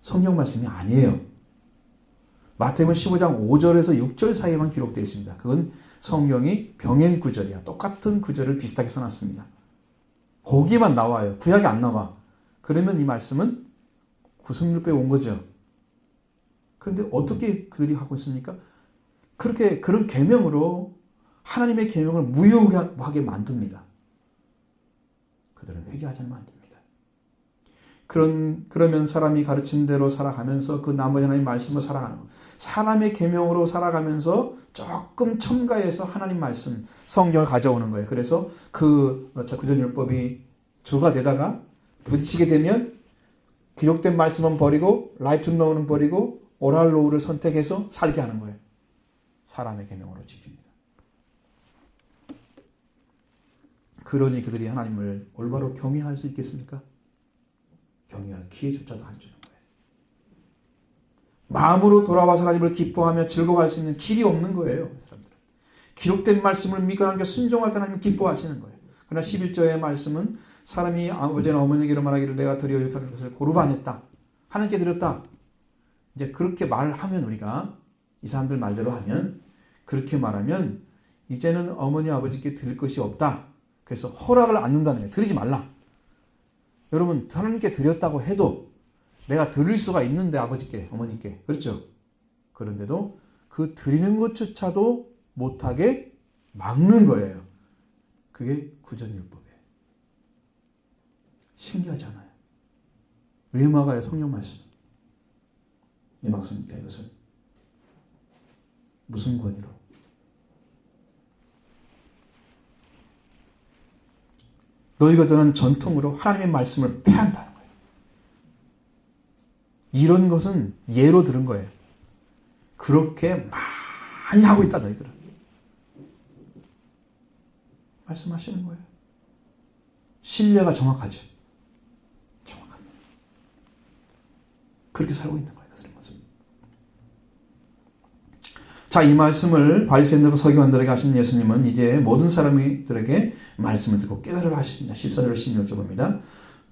성경 말씀이 아니에요. 마태복음 15장 5절에서 6절 사이에만 기록되어 있습니다. 그건 성경이 병행 구절이야. 똑같은 구절을 비슷하게 써놨습니다. 거기만 나와요. 구약이 안 나와. 그러면 이 말씀은 구속율법에 온 거죠. 그런데 어떻게 그들이 하고 있습니까? 그런 계명으로 하나님의 계명을 무효하게 만듭니다. 그들은 회개하지 않으면 안 됩니다. 그러면 사람이 가르친 대로 살아가면서 그 나머지 하나님의 말씀으로 살아가는 것. 사람의 계명으로 살아가면서 조금 첨가해서 하나님 말씀, 성경을 가져오는 거예요. 그래서 그 구전율법이 주가 되다가 부딪히게 되면 기록된 말씀은 버리고 라이트 노우는 버리고 오랄 노우를 선택해서 살게 하는 거예요. 사람의 계명으로 지킵니다. 그러니 그들이 하나님을 올바로 경외할 수 있겠습니까? 경외할 기회조차도 안 주는 거예요. 마음으로 돌아와서 하나님을 기뻐하며 즐거워할 수 있는 길이 없는 거예요. 사람들은. 기록된 말씀을 믿고 하나님께 순종할 때 하나님 기뻐하시는 거예요. 그러나 11절의 말씀은 사람이 아버지나 어머니에게로 말하기를 내가 드려 일할 것을 고르바 안 했다. 하나님께 드렸다. 이제 그렇게 말하면 우리가 이 사람들 말대로 하면 그렇게 말하면 이제는 어머니 아버지께 드릴 것이 없다. 그래서 허락을 않는다는 거예요. 드리지 말라. 여러분 하나님께 드렸다고 해도 내가 드릴 수가 있는데 아버지께 어머니께 그렇죠. 그런데도 그 드리는 것조차도 못하게 막는 거예요. 그게 구전율법이에요. 신기하지 않아요? 왜 막아요? 성경 말씀. 왜 막습니까? 이것을 무슨 권위로? 너희들은 전통으로 하나님의 말씀을 패한다는 거예요. 이런 것은 예로 들은 거예요. 그렇게 많이 하고 있다 너희들은. 말씀하시는 거예요. 신뢰가 정확하죠. 정확합니다. 그렇게 살고 있는 거예요. 자, 이 말씀을 바리새인들과 서기관들에게 하신 예수님은 이제 모든 사람들에게 말씀을 듣고 깨달으라 하십니다. 14절 16절입니다.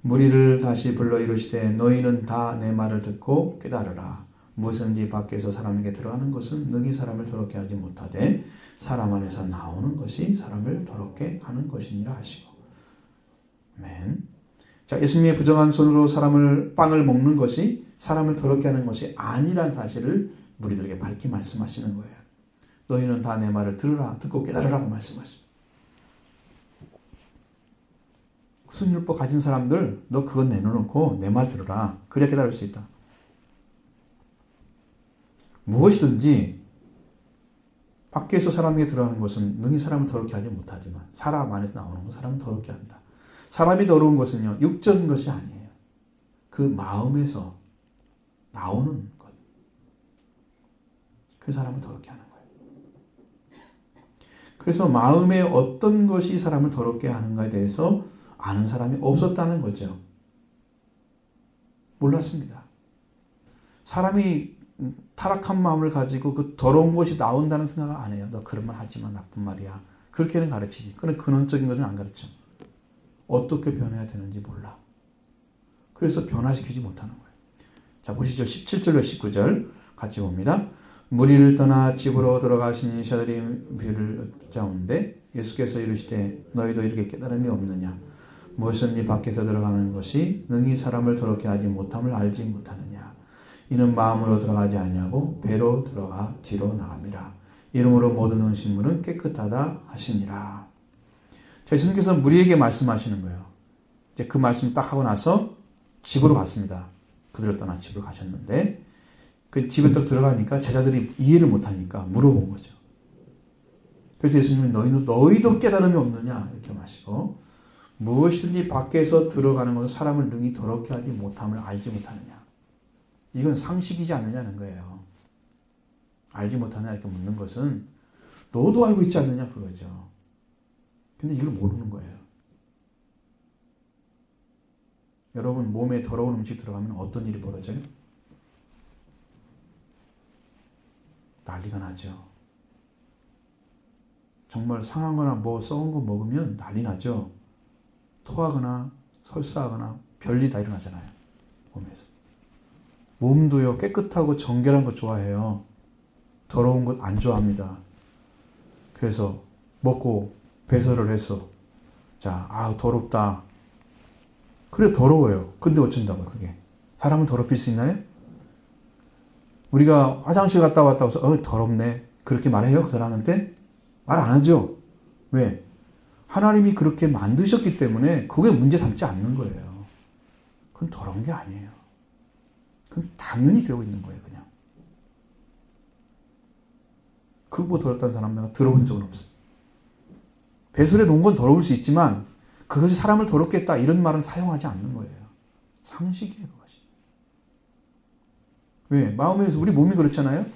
무리를 다시 불러 이르시되 너희는 다 내 말을 듣고 깨달으라. 무엇인지 밖에서 사람에게 들어가는 것은 능히 사람을 더럽게 하지 못하되 사람 안에서 나오는 것이 사람을 더럽게 하는 것이니라 하시고. 아멘. 자, 예수님의 부정한 손으로 빵을 먹는 것이 사람을 더럽게 하는 것이 아니란 사실을 무리들에게 밝히 말씀하시는 거예요. 너희는 다 내 말을 들으라, 듣고 깨달으라고 말씀하십니다. 구속율법 가진 사람들, 너 그건 내놓고 내 말 들으라. 그래야 깨달을 수 있다. 무엇이든지 밖에서 사람에게 들어가는 것은 능히 사람을 더럽게 하지 못하지만 사람 안에서 나오는 건 사람을 더럽게 한다. 사람이 더러운 것은요, 육적인 것이 아니에요. 그 마음에서 나오는 것. 그 사람을 더럽게 하는 거예요. 그래서 마음에 어떤 것이 사람을 더럽게 하는가에 대해서 아는 사람이 없었다는 거죠. 몰랐습니다. 사람이 타락한 마음을 가지고 그 더러운 것이 나온다는 생각을 안 해요. 너 그런 말 하지 마. 나쁜 말이야. 그렇게는 가르치지. 그런 근원적인 것은 안 가르쳐. 어떻게 변해야 되는지 몰라. 그래서 변화시키지 못하는 거예요. 자, 보시죠. 17절로 19절 같이 봅니다. 무리를 떠나 집으로 들어가시니 셔들이 비를 짜온데 예수께서 이르시되 너희도 이렇게 깨달음이 없느냐. 무엇이든지 밖에서 들어가는 것이 능히 사람을 더럽게 하지 못함을 알지 못하느냐. 이는 마음으로 들어가지 아니하고 배로 들어가 뒤로 나갑니다. 이러므로 모든 음식물은 깨끗하다 하시니라. 자, 예수님께서 무리에게 말씀하시는 거예요. 이제 그 말씀 딱 하고 나서 집으로 갔습니다. 그들을 떠나 집으로 가셨는데 그 집에 딱 들어가니까 제자들이 이해를 못하니까 물어본 거죠. 그래서 예수님은 너희도 깨달음이 없느냐 이렇게 마시고 무엇이든지 밖에서 들어가는 것은 사람을 능히 더럽게 하지 못함을 알지 못하느냐. 이건 상식이지 않느냐는 거예요. 알지 못하느냐 이렇게 묻는 것은 너도 알고 있지 않느냐 그거죠. 근데 이걸 모르는 거예요. 여러분 몸에 더러운 음식 들어가면 어떤 일이 벌어져요? 난리가 나죠. 정말 상하거나 뭐 썩은 거 먹으면 난리 나죠. 토하거나 설사하거나 별일 다 일어나잖아요. 몸에서. 몸도요 깨끗하고 정결한 거 좋아해요. 더러운 것 안 좋아합니다. 그래서 먹고 배설을 했어. 자, 더럽다. 그래 더러워요. 근데 어쩐다고요 그게. 사람을 더럽힐 수 있나요? 우리가 화장실 갔다 왔다고 해서 더럽네. 그렇게 말해요 그 사람한테? 말 안 하죠. 왜? 하나님이 그렇게 만드셨기 때문에 그게 문제 삼지 않는 거예요. 그건 더러운 게 아니에요. 그건 당연히 되어 있는 거예요 그냥. 그거보다 더럽다는 사람 내가 들어본 적은 없어요. 배설해 놓은 건 더러울 수 있지만 그것이 사람을 더럽게 했다 이런 말은 사용하지 않는 거예요. 상식이에요 그것이. 왜? 마음에서 우리 몸이 그렇잖아요.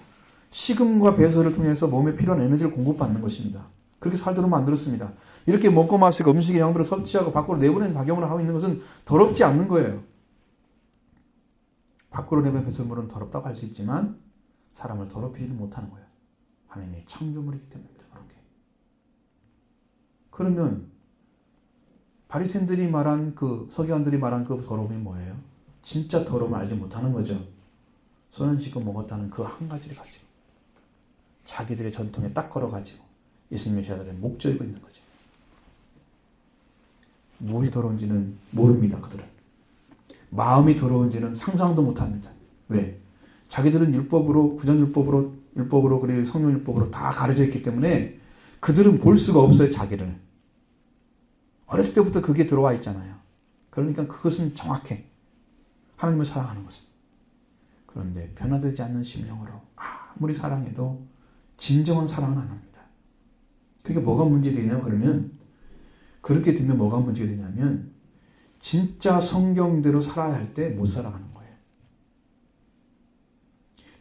식음과 배설을 통해서 몸에 필요한 에너지를 공급받는 것입니다. 그렇게 살도록 만들었습니다. 이렇게 먹고 마시고 음식의 양들을 섭취하고 밖으로 내보내는 작용을 하고 있는 것은 더럽지 않는 거예요. 밖으로 내보낸 배설물은 더럽다고 할 수 있지만 사람을 더럽히지 못하는 거예요. 하나님의 창조물이기 때문입니다. 그렇게. 그러면 바리새인들이 말한 서기관들이 말한 그 더러움이 뭐예요? 진짜 더러움을 알지 못하는 거죠. 손 안 씻고 먹었다는 그 한 가지를 가지고 자기들의 전통에 딱 걸어가지고 예수님의 제자들의 목 조이고 있는 거죠. 무엇이 더러운지는 모릅니다. 그들은. 마음이 더러운지는 상상도 못합니다. 왜? 자기들은 율법으로 율법으로 그리고 성령율법으로 다 가려져 있기 때문에 그들은 볼 수가 없어요. 자기를. 어렸을 때부터 그게 들어와 있잖아요. 그러니까 그것은 정확해. 하나님을 사랑하는 것은. 그런데 변화되지 않는 심령으로 아무리 사랑해도 진정한 사랑은 안 합니다. 그게 뭐가 문제되냐 그러면 그렇게 되면 뭐가 문제가 되냐면 진짜 성경대로 살아야 할 때 못 살아가는 거예요.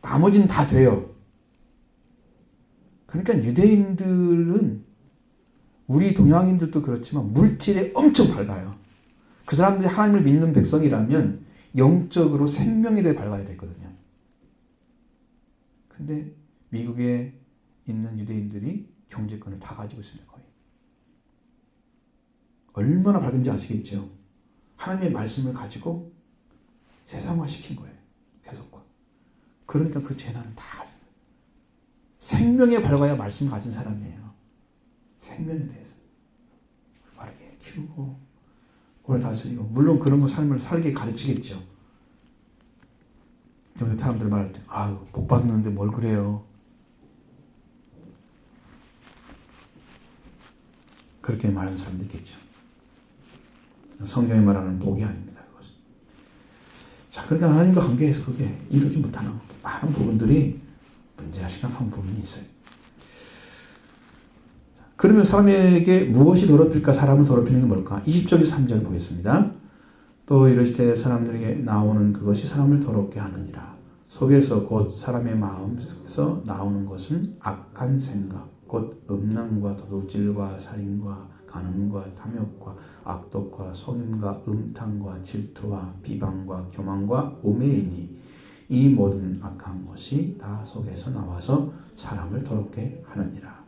나머지는 다 돼요. 그러니까 유대인들은 우리 동양인들도 그렇지만 물질에 엄청 밝아요. 그 사람들이 하나님을 믿는 백성이라면 영적으로 생명에 대해 밝아야 되거든요. 근데 미국에 있는 유대인들이 경제권을 다 가지고 있습니다. 거의. 얼마나 밝은지 아시겠죠? 하나님의 말씀을 가지고 세상화 시킨 거예요. 세속화. 그러니까 그 재난은 다 가져요. 생명에 밝아야 말씀 가진 사람이에요. 생명에 대해서 바르게 키우고 오래 다스리고 물론 그런 거 삶을 살게 가르치겠죠. 근데 사람들 말할 때 복 받는데 뭘 그래요. 그렇게 말하는 사람도 있겠죠. 성경이 말하는 복이 아닙니다. 그것은. 자, 그러니까 하나님과 관계에서 그게 이루지 못하는 많은 부분들이 문제가 심각한 부분이 있어요. 그러면 사람에게 무엇이 더럽힐까? 사람을 더럽히는 게 뭘까? 20절에서 3절 보겠습니다. 또 이르실 때 사람들에게 나오는 그것이 사람을 더럽게 하느니라. 속에서 곧 사람의 마음에서 나오는 것은 악한 생각, 곧 음란과 도둑질과 살인과 간음과 탐욕과 악독과 속임과 음탕과 질투와 비방과 교만과 우매이니 이 모든 악한 것이 다 속에서 나와서 사람을 더럽게 하느니라.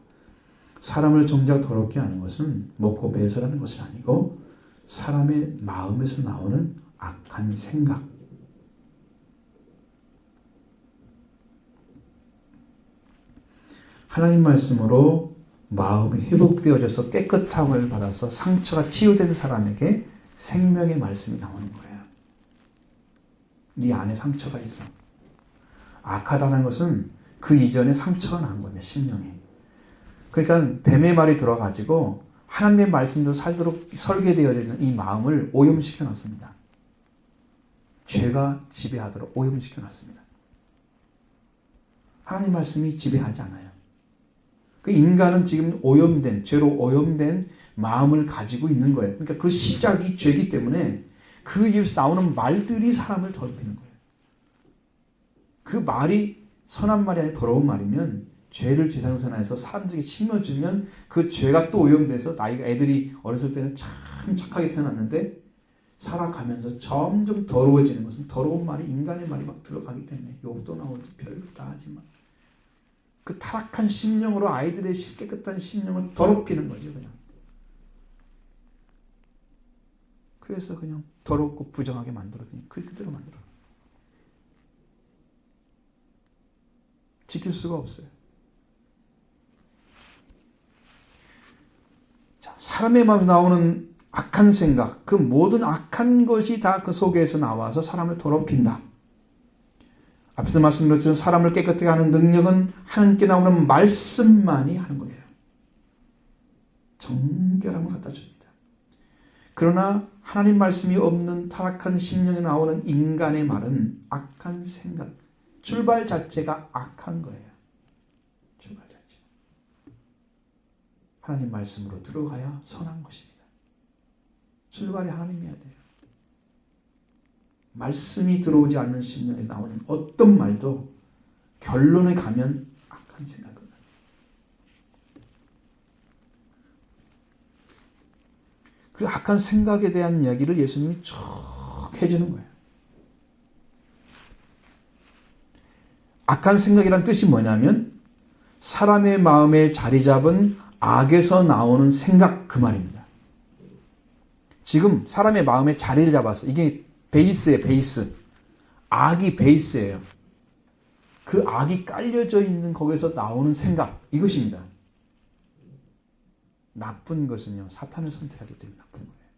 사람을 정작 더럽게 하는 것은 먹고 배설하는 것이 아니고 사람의 마음에서 나오는 악한 생각. 하나님 말씀으로 마음이 회복되어져서 깨끗함을 받아서 상처가 치유된 사람에게 생명의 말씀이 나오는 거예요. 네 안에 상처가 있어. 악하다는 것은 그 이전에 상처가 난 거예요. 심령에. 그러니까 뱀의 말이 들어가지고 하나님의 말씀도 살도록 설계되어 있는 이 마음을 오염시켜 놨습니다. 죄가 지배하도록 오염시켜 놨습니다. 하나님 말씀이 지배하지 않아요. 그 인간은 지금 오염된, 죄로 오염된 마음을 가지고 있는 거예요. 그러니까 그 시작이 죄이기 때문에 그 입에서 나오는 말들이 사람을 더럽히는 거예요. 그 말이 선한 말이 아니라 더러운 말이면 죄를 재생산해서 사람들에게 심어주면 그 죄가 또 오염돼서 애들이 어렸을 때는 참 착하게 태어났는데 살아가면서 점점 더러워지는 것은 더러운 말이 인간의 말이 막 들어가기 때문에 욕도 나오고 별거 다 하지만 그 타락한 심령으로 아이들의 깨끗한 심령을 더럽히는 거죠. 그냥. 그래서 그냥 더럽고 부정하게 만들어주니 그대로 만들어. 지킬 수가 없어요. 자, 사람의 마음에 나오는 악한 생각, 그 모든 악한 것이 다 그 속에서 나와서 사람을 더럽힌다. 앞에서 말씀드렸지만 사람을 깨끗하게 하는 능력은 하나님께 나오는 말씀만이 하는 거예요. 정결함을 갖다 줍니다. 그러나 하나님 말씀이 없는 타락한 심령에 나오는 인간의 말은 악한 생각, 출발 자체가 악한 거예요. 출발 자체. 하나님 말씀으로 들어가야 선한 것입니다. 출발이 하나님이어야 돼요. 말씀이 들어오지 않는 심령에서 나오는 어떤 말도 결론에 가면 악한 생각을 합니다. 그 악한 생각에 대한 이야기를 예수님이 쭉 해주는 거예요. 악한 생각이란 뜻이 뭐냐면 사람의 마음에 자리 잡은 악에서 나오는 생각, 그 말입니다. 지금 사람의 마음에 자리를 잡았어. 이게 베이스예요, 베이스. 악이 베이스예요. 그 악이 깔려져 있는 거기서 나오는 생각, 이것입니다. 나쁜 것은요, 사탄을 선택하기 때문에 나쁜 거예요.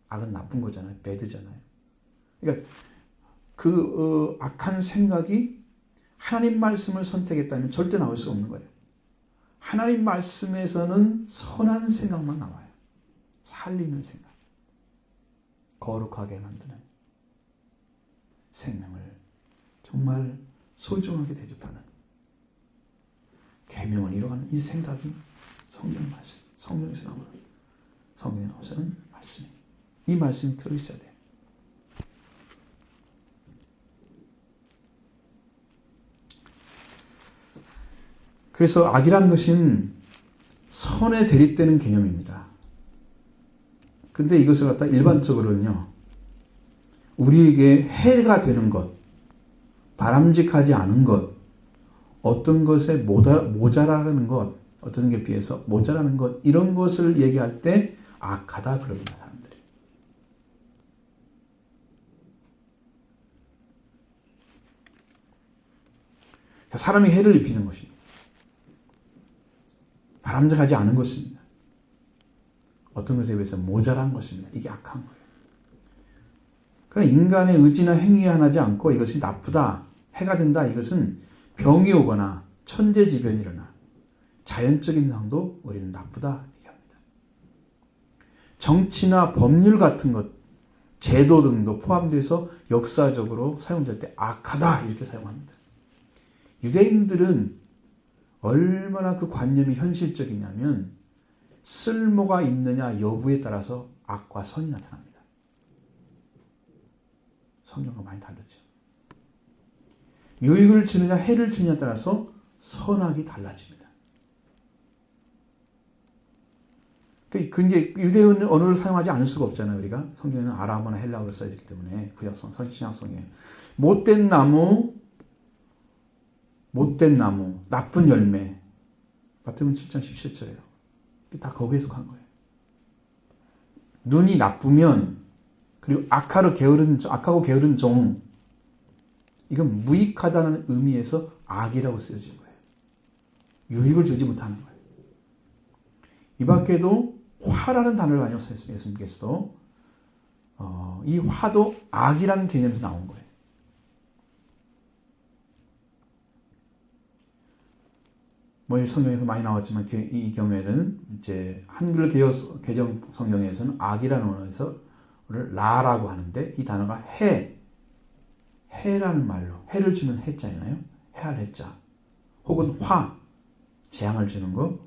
악은 나쁜 거잖아요. 배드잖아요. 그러니까 그 악한 생각이 하나님 말씀을 선택했다면 절대 나올 수 없는 거예요. 하나님 말씀에서는 선한 생각만 나와요. 살리는 생각. 거룩하게 만드는 생명을 정말 소중하게 대접하는 계명을 이루어가는 이 생각이 성경 말씀, 성경에서 나오는 성경에 나오는 말씀이 이 말씀이 들어있어야 돼요. 그래서 악이란 것은 선에 대립되는 개념입니다. 근데 이것을 갖다 일반적으로는요, 우리에게 해가 되는 것, 바람직하지 않은 것, 어떤 것에 모자라는 것, 어떤 게 비해서 모자라는 것, 이런 것을 얘기할 때 악하다 그럽니다, 사람들이. 사람이 해를 입히는 것입니다. 바람직하지 않은 것입니다. 어떤 것에 비해서 모자란 것입니다. 이게 악한 거예요. 그러나 인간의 의지나 행위에 한하지 않고 이것이 나쁘다, 해가 된다, 이것은 병이 오거나 천재지변이 일어나 자연적인 상도 우리는 나쁘다 얘기합니다. 정치나 법률 같은 것, 제도 등도 포함돼서 역사적으로 사용될 때 악하다 이렇게 사용합니다. 유대인들은 얼마나 그 관념이 현실적이냐면 쓸모가 있느냐 여부에 따라서 악과 선이 나타납니다. 성경과 많이 다르죠. 유익을 주느냐 해를 주느냐에 따라서 선악이 달라집니다. 근데 유대 언어를 사용하지 않을 수가 없잖아요. 우리가 성경에는 아람어나 헬라어로 써있기 때문에 구약성, 신약성에 못된 나무, 나쁜 열매, 마태복음 7장 17절이에요. 다 거기에 속한 거예요. 눈이 나쁘면, 그리고 악하고 게으른 종, 이건 무익하다는 의미에서 악이라고 쓰여진 거예요. 유익을 주지 못하는 거예요. 이 밖에도 화라는 단어를 많이 썼습니다. 예수님께서도 이 화도 악이라는 개념에서 나온 거예요. 뭐 성경에서 많이 나왔지만 이 경우에는 이제 한글 개정 성경에서는 악이라는 언어에서를 라라고 하는데 이 단어가 해라는 말로 해를 주는 해자잖아요. 해할 해자 혹은 화 재앙을 주는 것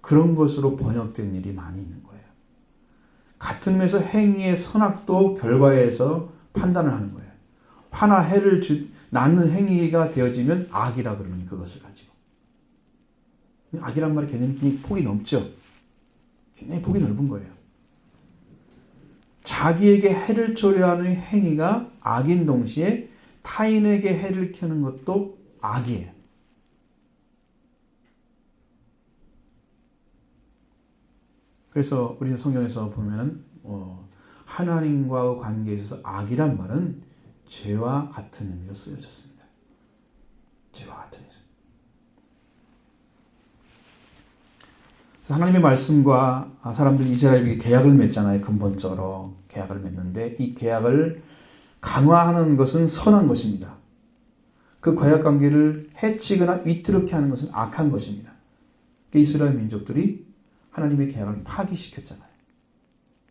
그런 것으로 번역된 일이 많이 있는 거예요. 같은 면에서 행위의 선악도 결과에서 판단을 하는 거예요. 화나 해를 낳는 행위가 되어지면 악이라 그러면 그것을 가지고 악이란 말의 개념이 폭이 넓죠. 굉장히 폭이 넓은 거예요. 자기에게 해를 초래하는 행위가 악인 동시에 타인에게 해를 켜는 것도 악이에요. 그래서 우리는 성경에서 보면은 하나님과의 관계에 있어서 악이란 말은 죄와 같은 의미로 쓰여졌습니다. 죄와 같은 의미. 하나님의 말씀과 사람들이 이스라엘에게 계약을 맺잖아요. 근본적으로 계약을 맺는데 이 계약을 강화하는 것은 선한 것입니다. 그 계약 관계를 해치거나 위태롭게 하는 것은 악한 것입니다. 이스라엘 민족들이 하나님의 계약을 파기시켰잖아요.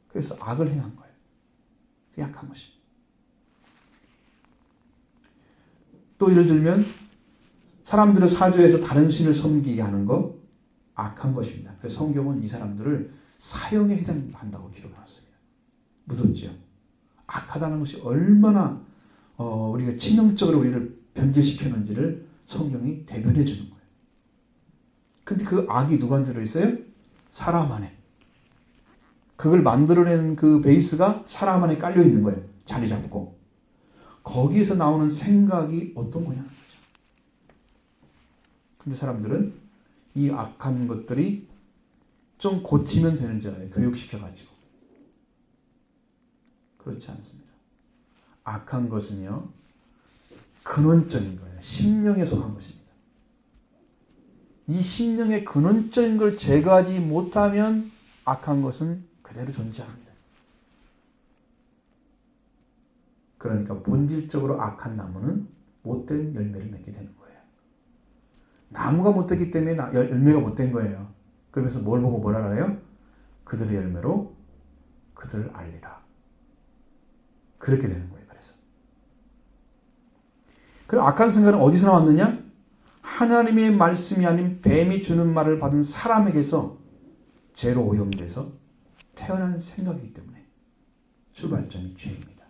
그래서 악을 행한 거예요. 그게 악한 것입니다. 또 예를 들면 사람들을 사주해서 다른 신을 섬기게 하는 거 악한 것입니다. 그래서 성경은 이 사람들을 사형에 해당한다고 기록해놨습니다. 무섭죠? 악하다는 것이 얼마나 우리가 치명적으로 우리를 변질시켰는지를 성경이 대변해 주는 거예요. 근데 그 악이 누구한테 들어있어요? 사람 안에. 그걸 만들어내는 그 베이스가 사람 안에 깔려 있는 거예요. 자리 잡고. 거기에서 나오는 생각이 어떤 거냐는 거죠. 근데 사람들은 이 악한 것들이 좀 고치면 되는 줄 알아요. 교육시켜가지고. 그렇지 않습니다. 악한 것은요, 근원적인 거예요. 심령에 속한 것입니다. 이 심령의 근원적인 걸 제거하지 못하면 악한 것은 그대로 존재합니다. 그러니까 본질적으로 악한 나무는 못된 열매를 맺게 되는 거예요. 나무가 못됐기 때문에 열매가 못된 거예요. 그러면서 뭘 보고 뭐라 그래요? 그들의 열매로 그들을 알리라. 그렇게 되는 거예요. 그럼 악한 생각은 어디서 나왔느냐? 하나님의 말씀이 아닌 뱀이 주는 말을 받은 사람에게서 죄로 오염돼서 태어난 생각이기 때문에 출발점이 죄입니다.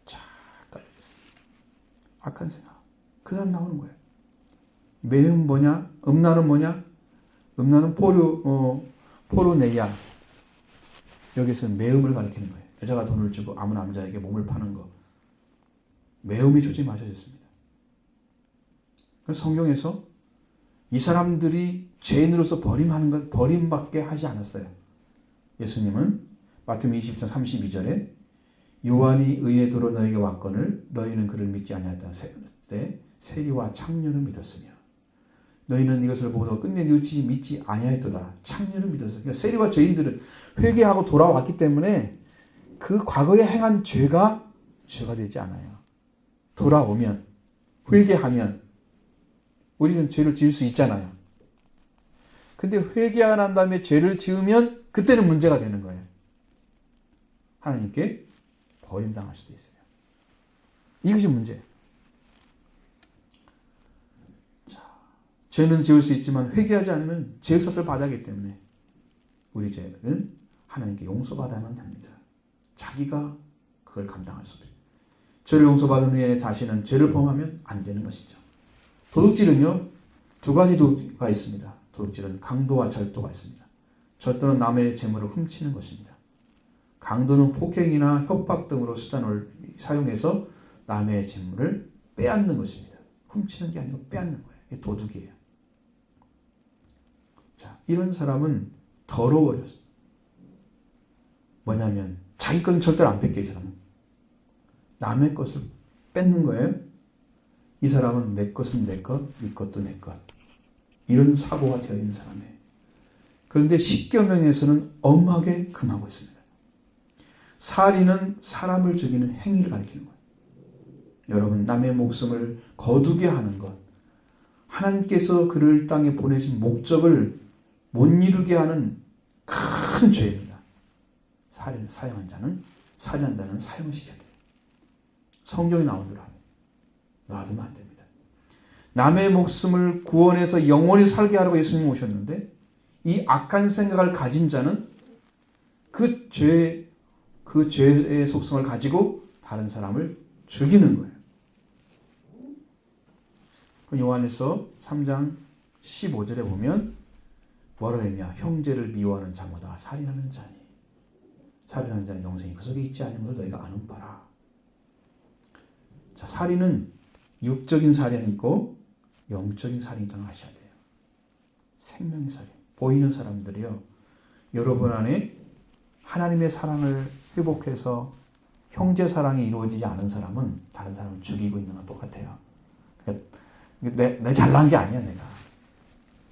자, 깔려있습니다. 악한 생각. 그 다음 나오는 거예요. 매음 뭐냐? 음란은 뭐냐? 음란은 포르네이아. 여기서는 매음을 가리키는 거예요. 여자가 돈을 주고 아무 남자에게 몸을 파는 거. 매음이 조짐하셔졌습니다. 성경에서 이 사람들이 죄인으로서 버림하는 것, 버림받게 하지 않았어요. 예수님은 마태복음 20장 32절에 요한이 의의 도로 너에게 왔거늘 너희는 그를 믿지 아니하였다. 세리와 창녀를 믿었으며 너희는 이것을 보고 끝내 뉘우치지 믿지 아니하였도다. 창녀를 믿었으며 그러니까 세리와 죄인들은 회개하고 돌아왔기 때문에 그 과거에 행한 죄가 되지 않아요. 돌아오면, 회개하면 우리는 죄를 지을 수 있잖아요. 근데 회개가 난 다음에 죄를 지으면 그때는 문제가 되는 거예요. 하나님께 버림당할 수도 있어요. 이것이 문제예요. 자, 죄는 지을 수 있지만 회개하지 않으면 죄역사를 받아야 하기 때문에 우리 죄는 하나님께 용서받아야만 합니다. 자기가 그걸 감당할 수 없어요. 죄를 용서받은 후에 다시는 죄를 범하면 안 되는 것이죠. 도둑질은요, 두 가지 도가 있습니다. 도둑질은 강도와 절도가 있습니다. 절도는 남의 재물을 훔치는 것입니다. 강도는 폭행이나 협박 등으로 수단을 사용해서 남의 재물을 빼앗는 것입니다. 훔치는 게 아니고 빼앗는 거예요. 이게 도둑이에요. 자, 이런 사람은 더러워요. 뭐냐면 자기 것은 절대로 안 뺏겨, 이 사람은. 남의 것을 뺏는 거예요. 이 사람은 내 것은 내 것, 네 것도 내 것. 이런 사고가 되어 있는 사람이에요. 그런데 십계명에서는 엄하게 금하고 있습니다. 살인은 사람을 죽이는 행위를 가리키는 거예요. 여러분, 남의 목숨을 거두게 하는 것, 하나님께서 그를 땅에 보내신 목적을 못 이루게 하는 큰 죄입니다. 살인한 자는 사형시켜야 돼요. 성경에 나온 대로 하면 놔두면 안 됩니다. 남의 목숨을 구원해서 영원히 살게 하라고 예수님이 오셨는데 이 악한 생각을 가진 자는 그 죄의 속성을 가지고 다른 사람을 죽이는 거예요. 요한에서 3장 15절에 보면 뭐라 했냐? 형제를 미워하는 자마다 살인하는 자니 살인하는 자는 영생이 그 속에 있지 않음을 너희가 아는 바라. 자, 살인은 육적인 살인이 있고 영적인 살인이 있다는 걸 아셔야 돼요. 생명의 살인. 보이는 사람들이요. 여러분 안에 하나님의 사랑을 회복해서 형제 사랑이 이루어지지 않은 사람은 다른 사람을 죽이고 있는 건 똑같아요. 그러니까 내 잘난 게 아니야,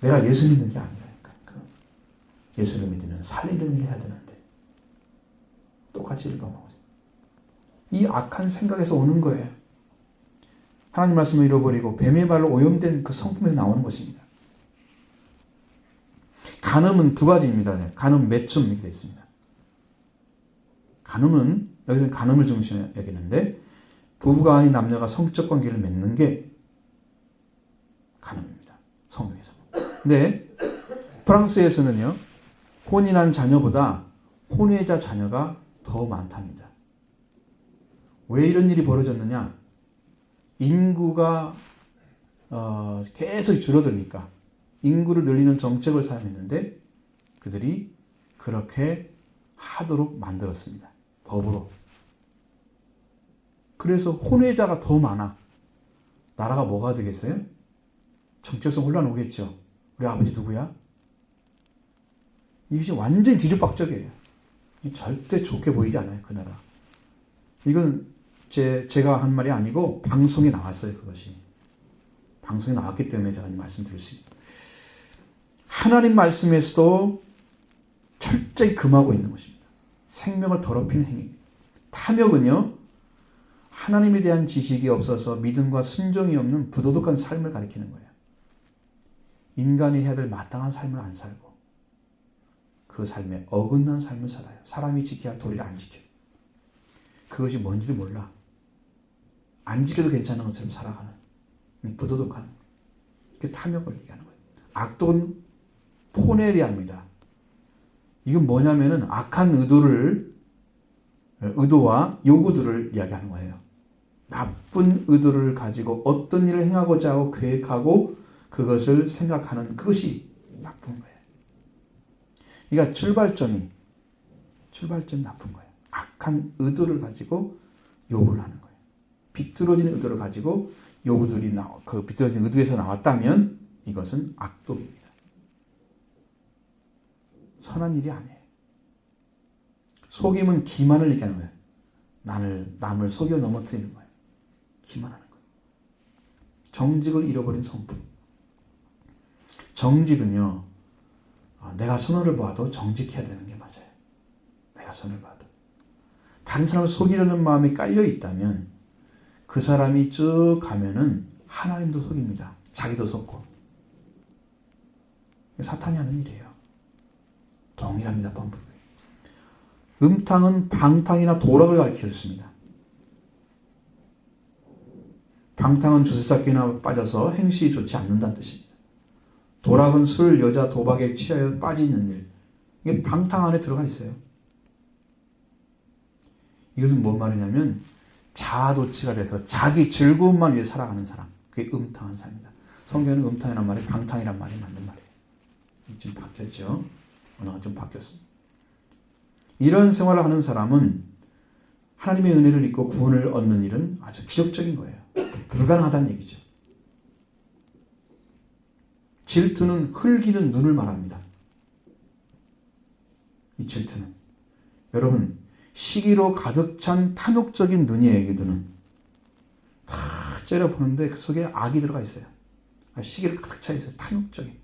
내가 예수 믿는 게 아니라니까. 예수를 믿으면 살리는 일을 해야 되는데 똑같이 일반하고 이 악한 생각에서 오는 거예요. 하나님 말씀을 잃어버리고 뱀의 발로 오염된 그 성품에서 나오는 것입니다. 간음은 두 가지입니다. 간음, 매춤 이렇게 되어 있습니다. 간음은 여기서 간음을 중심에 여기는데 부부가 아닌 남녀가 성적 관계를 맺는 게 간음입니다. 성경에서. 근데 프랑스에서는요. 혼인한 자녀보다 혼외자 자녀가 더 많답니다. 왜 이런 일이 벌어졌느냐? 인구가 계속 줄어드니까 인구를 늘리는 정책을 사용했는데 그들이 그렇게 하도록 만들었습니다. 법으로. 그래서 혼외자가 더 많아. 나라가 뭐가 되겠어요? 정체성 혼란 오겠죠. 우리 아버지 누구야? 이것이 완전히 뒤죽박죽이에요. 절대 좋게 보이지 않아요. 그 나라. 이건 제가 한 말이 아니고 방송에 나왔어요. 그것이. 방송에 나왔기 때문에 제가 말씀드릴 수 있어요. 하나님 말씀에서도 철저히 금하고 있는 것입니다. 생명을 더럽히는 행위입니다. 탐욕은요. 하나님에 대한 지식이 없어서 믿음과 순종이 없는 부도덕한 삶을 가리키는 거예요. 인간이 해야 될 마땅한 삶을 안 살고 그 삶에 어긋난 삶을 살아요. 사람이 지켜야 할 도리를 안 지켜요. 그것이 뭔지도 몰라. 안 지켜도 괜찮은 것처럼 살아가는 부도덕한 그 탐욕을 얘기하는 거예요. 악독은 포네리아입니다. 이건 뭐냐면은 악한 의도와 요구들을 이야기하는 거예요. 나쁜 의도를 가지고 어떤 일을 행하고자 하고 계획하고 그것을 생각하는 그것이 나쁜 거예요. 그러니까 출발점이 나쁜 거예요. 악한 의도를 가지고 요구를 하는 거예요. 비뚤어진 의도를 가지고 요구들이 그 비뚤어진 의도에서 나왔다면 이것은 악독입니다. 선한 일이 아니에요. 속임은 기만을 얘기하는 거예요. 남을 속여 넘어뜨리는 거예요. 기만하는 거예요. 정직을 잃어버린 성품. 정직은요. 내가 선을 봐도 정직해야 되는 게 맞아요. 내가 선을 봐도. 다른 사람을 속이려는 마음이 깔려 있다면 그 사람이 쭉 가면은 하나님도 속입니다. 자기도 속고. 사탄이 하는 일이에요. 동일합니다. 방법이. 음탕은 방탕이나 도락을 가리켜줬습니다. 방탕은 주사잡기나 빠져서 행실이 좋지 않는다는 뜻입니다. 도락은 술, 여자, 도박에 취하여 빠지는 일. 이게 방탕 안에 들어가 있어요. 이것은 뭔 말이냐면 자아도취가 돼서 자기 즐거움만 위해 살아가는 사람. 그게 음탕한 삶이다. 성경에는 음탕이란 말이 방탕이란 말이 맞는 말이에요. 좀 바뀌었죠. 언어가 좀 바뀌었습니다. 이런 생활을 하는 사람은 하나님의 은혜를 입고 구원을 얻는 일은 아주 기적적인 거예요. 불가능하다는 얘기죠. 질투는 흘기는 눈을 말합니다. 이 질투는. 여러분, 시기로 가득 찬 탐욕적인 눈이에요. 이 눈은. 다 째려보는데 그 속에 악이 들어가 있어요. 시기를 가득 차 있어요. 탐욕적인.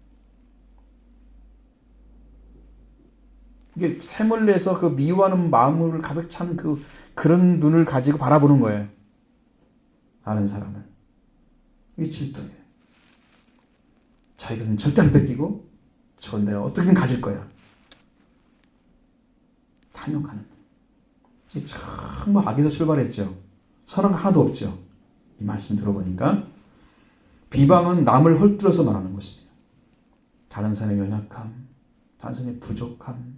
이게 샘을 내서 그 미워하는 마음을 가득 찬 그런 눈을 가지고 바라보는 거예요. 아는 사람을. 이게 질투예요. 자기 것은 절대 안 뺏기고 저건 내가 어떻게든 가질 거야. 탐욕하는. 이게 정말 악에서 출발했죠. 선한 하나도 없죠. 이 말씀 들어보니까 비방은 남을 헐뜯어서 말하는 것입니다. 다른 사람의 연약함, 다른 사람의 부족함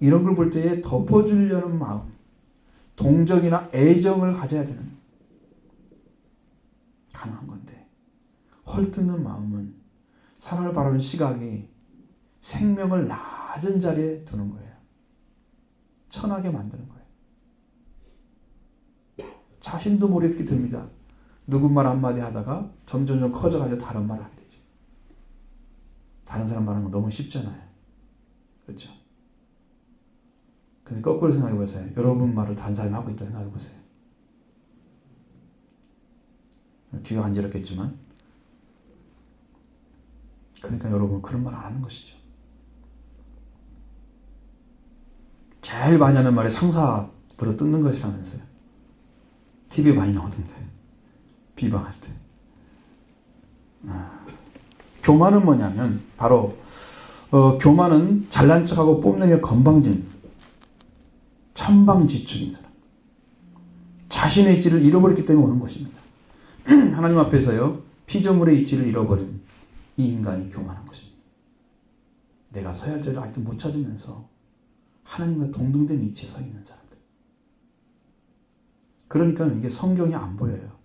이런 걸 볼 때에 덮어주려는 마음, 동정이나 애정을 가져야 되는 가능한 건데 헐뜯는 마음은 사랑을 바라는 시각이 생명을 낮은 자리에 두는 거예요. 천하게 만드는 거예요. 자신도 모르게 됩니다. 누군 말 한마디 하다가 점점 커져가지고 다른 말을 하게 되죠. 다른 사람 말하는 건 너무 쉽잖아요. 그렇죠? 근데 거꾸로 생각해 보세요. 여러분 말을 다른 사람이 하고 있다 생각해 보세요. 귀가 간지럽겠지만, 그러니까 여러분 그런 말 안 하는 것이죠. 제일 많이 하는 말이 상사 부려 뜯는 것이라면서요. TV에 많이 나오던데, 비방할 때. 교만은 뭐냐면 바로 교만은 잘난 척하고 뽐내며 건방진 천방지축인 사람, 자신의 이치를 잃어버렸기 때문에 오는 것입니다. 하나님 앞에서요, 피조물의 이치를 잃어버린 이 인간이 교만한 것입니다. 내가 서야 할 자리를 아직도 못 찾으면서 하나님과 동등된 위치에 서 있는 사람들. 그러니까 이게 성경이 안 보여요.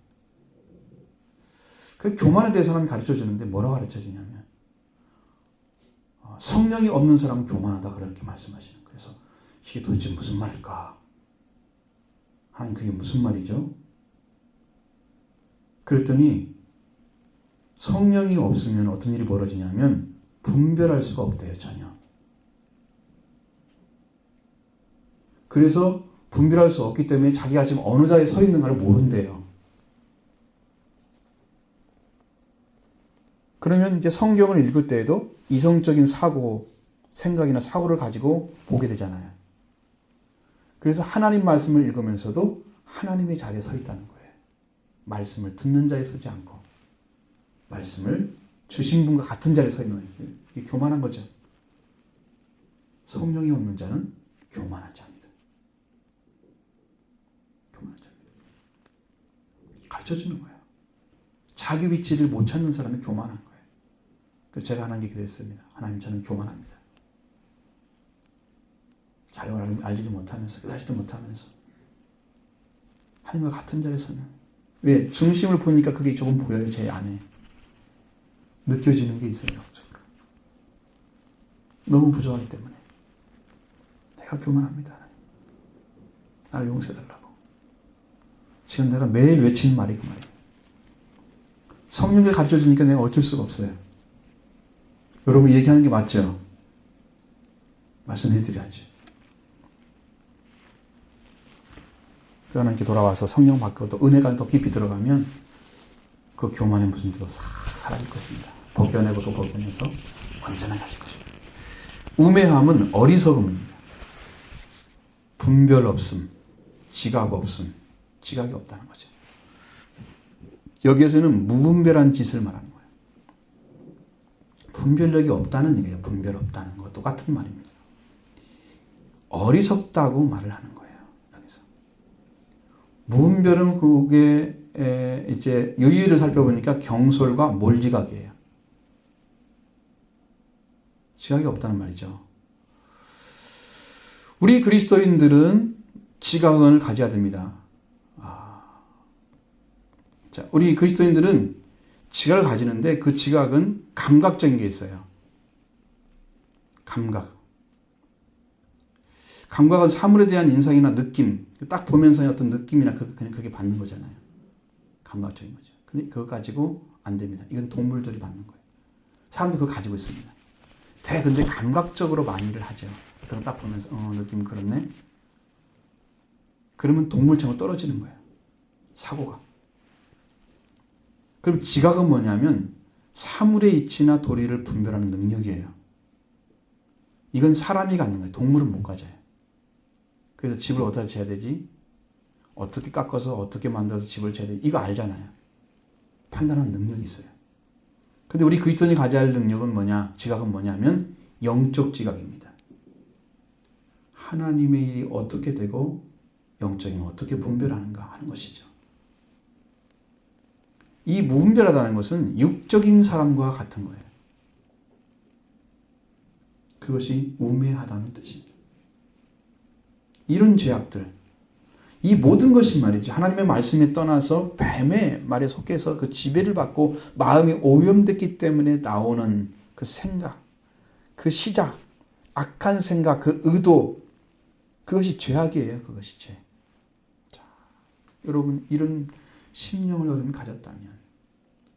그 교만에 대해서 하나님 가르쳐 주는데 뭐라고 가르쳐 주냐면, 성령이 없는 사람은 교만하다, 그렇게 말씀하시는. 그래서 이게 도대체 무슨 말일까? 하나님, 그게 무슨 말이죠? 그랬더니 성령이 없으면 어떤 일이 벌어지냐면 분별할 수가 없대요, 전혀. 그래서 분별할 수 없기 때문에 자기가 지금 어느 자리에 서 있는가를 모른대요. 그러면 이제 성경을 읽을 때에도 이성적인 사고, 생각이나 사고를 가지고 보게 되잖아요. 그래서 하나님 말씀을 읽으면서도 하나님의 자리에 서 있다는 거예요. 말씀을 듣는 자리에 서지 않고 말씀을 주신 분과 같은 자리에 서 있는 거예요. 이게 교만한 거죠. 성령이 없는 자는 교만한 자입니다. 교만한 자입니다. 가르쳐주는 거예요. 자기 위치를 못 찾는 사람이 교만한 거예요. 그래서 제가 하나님께 기도했습니다. 하나님, 저는 교만합니다. 잘 알지도 못하면서, 깨달지도 못하면서 하나님과 같은 자리에 서는, 왜? 중심을 보니까 그게 조금 보여요. 제 안에 느껴지는 게 있어요. 너무 부족하기 때문에 내가 교만합니다. 나를 용서해달라고. 지금 내가 매일 외치는 말이 그 말이에요. 성령이 가르쳐 주니까 내가 어쩔 수가 없어요. 여러분 얘기하는 게 맞죠? 말씀해드려야지. 그러나 이렇게 돌아와서 성령 받고 또 은혜가 더 깊이 들어가면 그 교만의 모습도 싹 사라질 것입니다. 벗겨내고 또 벗겨내서 완전하게 하실 것입니다. 우매함은 어리석음입니다. 분별 없음, 지각 없음, 지각이 없다는 거죠. 여기에서는 무분별한 짓을 말하는 거예요. 분별력이 없다는 얘기예요. 분별 없다는 거 똑같은 말입니다. 어리석다고 말을 하는 거예요. 여기서 무분별은 그게 이제 유의를 살펴보니까 경솔과 몰지각이에요. 지각이 없다는 말이죠. 우리 그리스도인들은 지각을 가져야 됩니다. 자, 우리 그리스도인들은 지각을 가지는데 그 지각은 감각적인 게 있어요. 감각은 사물에 대한 인상이나 느낌, 딱 보면서 어떤 느낌이나 그냥 그게 받는 거잖아요. 감각적인 거죠. 근데 그거 가지고 안 됩니다. 이건 동물들이 받는 거예요. 사람도 그거 가지고 있습니다. 근데 감각적으로 많이를 하죠. 어떤 딱 보면서 느낌 그렇네. 그러면 동물처럼 떨어지는 거예요. 사고가. 그럼 지각은 뭐냐면 사물의 이치나 도리를 분별하는 능력이에요. 이건 사람이 갖는 거예요. 동물은 못 가져요. 그래서 집을 어디다 재야 되지? 어떻게 깎아서 어떻게 만들어서 집을 재야 되지? 이거 알잖아요. 판단하는 능력이 있어요. 근데 우리 그리스도인이 가져야 할 능력은 뭐냐? 지각은 뭐냐면 영적 지각입니다. 하나님의 일이 어떻게 되고 영적인 어떻게 분별하는가 하는 것이죠. 이 무분별하다는 것은 육적인 사람과 같은 거예요. 그것이 우매하다는 뜻입니다. 이런 죄악들, 이 모든 것이 말이죠. 하나님의 말씀에 떠나서 뱀의 말에 속해서 그 지배를 받고 마음이 오염됐기 때문에 나오는 그 생각, 그 시작, 악한 생각, 그 의도, 그것이 죄악이에요. 그것이 죄. 자, 여러분 이런 심령을 여러분 가졌다면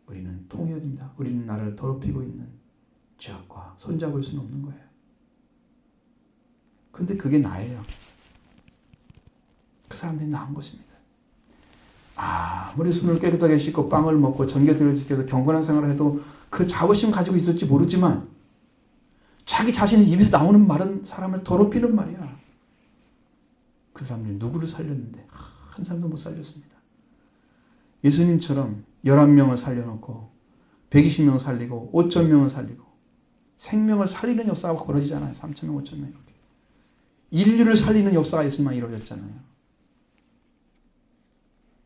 우리는 통해야 됩니다. 우리는 나를 더럽히고 있는 죄악과 손잡을 수는 없는 거예요. 근데 그게 나예요. 그 사람들이 나은 것입니다. 아무리 손을 깨끗하게 씻고 빵을 먹고 전개세를 지켜서 경건한 생활을 해도 그 자부심 가지고 있을지 모르지만 자기 자신의 입에서 나오는 말은 사람을 더럽히는 말이야. 그 사람들이 누구를 살렸는데 한 사람도 못 살렸습니다. 예수님처럼 11명을 살려놓고 120명 살리고 5,000명을 살리고 생명을 살리는 역사가 벌어지잖아요. 3,000명, 5,000명 이렇게. 인류를 살리는 역사가 예수님만 이루어졌잖아요.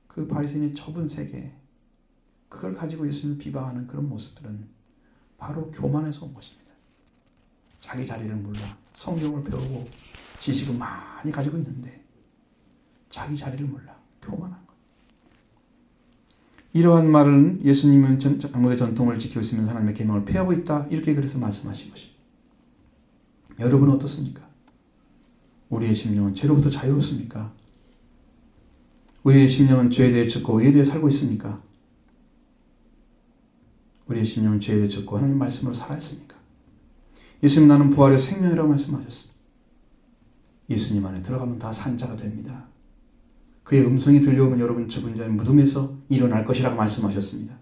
그 바리새인의 좁은 세계, 그걸 가지고 예수님을 비방하는 그런 모습들은 바로 교만에서 온 것입니다. 자기 자리를 몰라 성경을 배우고 지식은 많이 가지고 있는데 자기 자리를 몰라 교만한 것. 이러한 말은 예수님은 장로의 전통을 지키고 있으면서 하나님의 계명을 폐하고 있다, 이렇게 그래서 말씀하신 것입니다. 여러분은 어떻습니까? 우리의 심령은 죄로부터 자유롭습니까? 우리의 심령은 죄에 대해 듣고 의에 대해 살고 있습니까? 우리의 심령은 죄에 대해 듣고 하나님 말씀으로 살아있습니까? 예수님 나는 부활의 생명이라고 말씀하셨습니다. 예수님 안에 들어가면 다 산자가 됩니다. 그의 음성이 들려오면 여러분 죽은 자의 무덤에서 일어날 것이라고 말씀하셨습니다.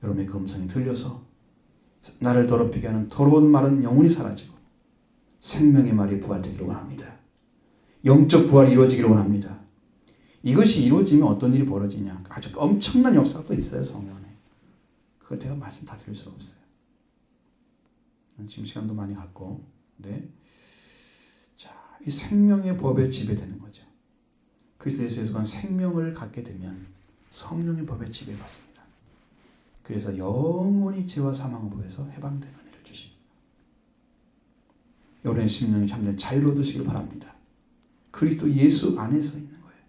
여러분의 그 음성이 들려서 나를 더럽히게 하는 더러운 말은 영원히 사라지고 생명의 말이 부활되기를 원합니다. 영적 부활이 이루어지기를 원합니다. 이것이 이루어지면 어떤 일이 벌어지냐. 아주 엄청난 역사가 또 있어요. 성경 안에. 그걸 제가 말씀 다 드릴 수가 없어요. 지금 시간도 많이 갖고. 네. 자, 이 생명의 법에 지배되는 거죠. 그리스도 예수에서 생명을 갖게 되면 성령의 법에 지배받습니다. 그래서 영원히 죄와 사망의 법에서 해방되는 은혜를 주십니다. 여러분의 심령이 참된 자유를 얻으시길 바랍니다. 그리스도 예수 안에서 있는 거예요.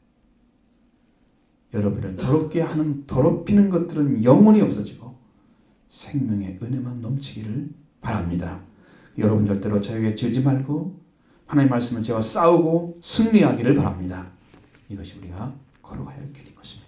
여러분을 더럽게 하는 더럽히는 것들은 영원히 없어지고 생명의 은혜만 넘치기를 바랍니다. 여러분 절대로 저에게 지지 말고 하나님의 말씀을 죄와 싸우고 승리하기를 바랍니다. 이것이 우리가 걸어가야 할 길인 것입니다.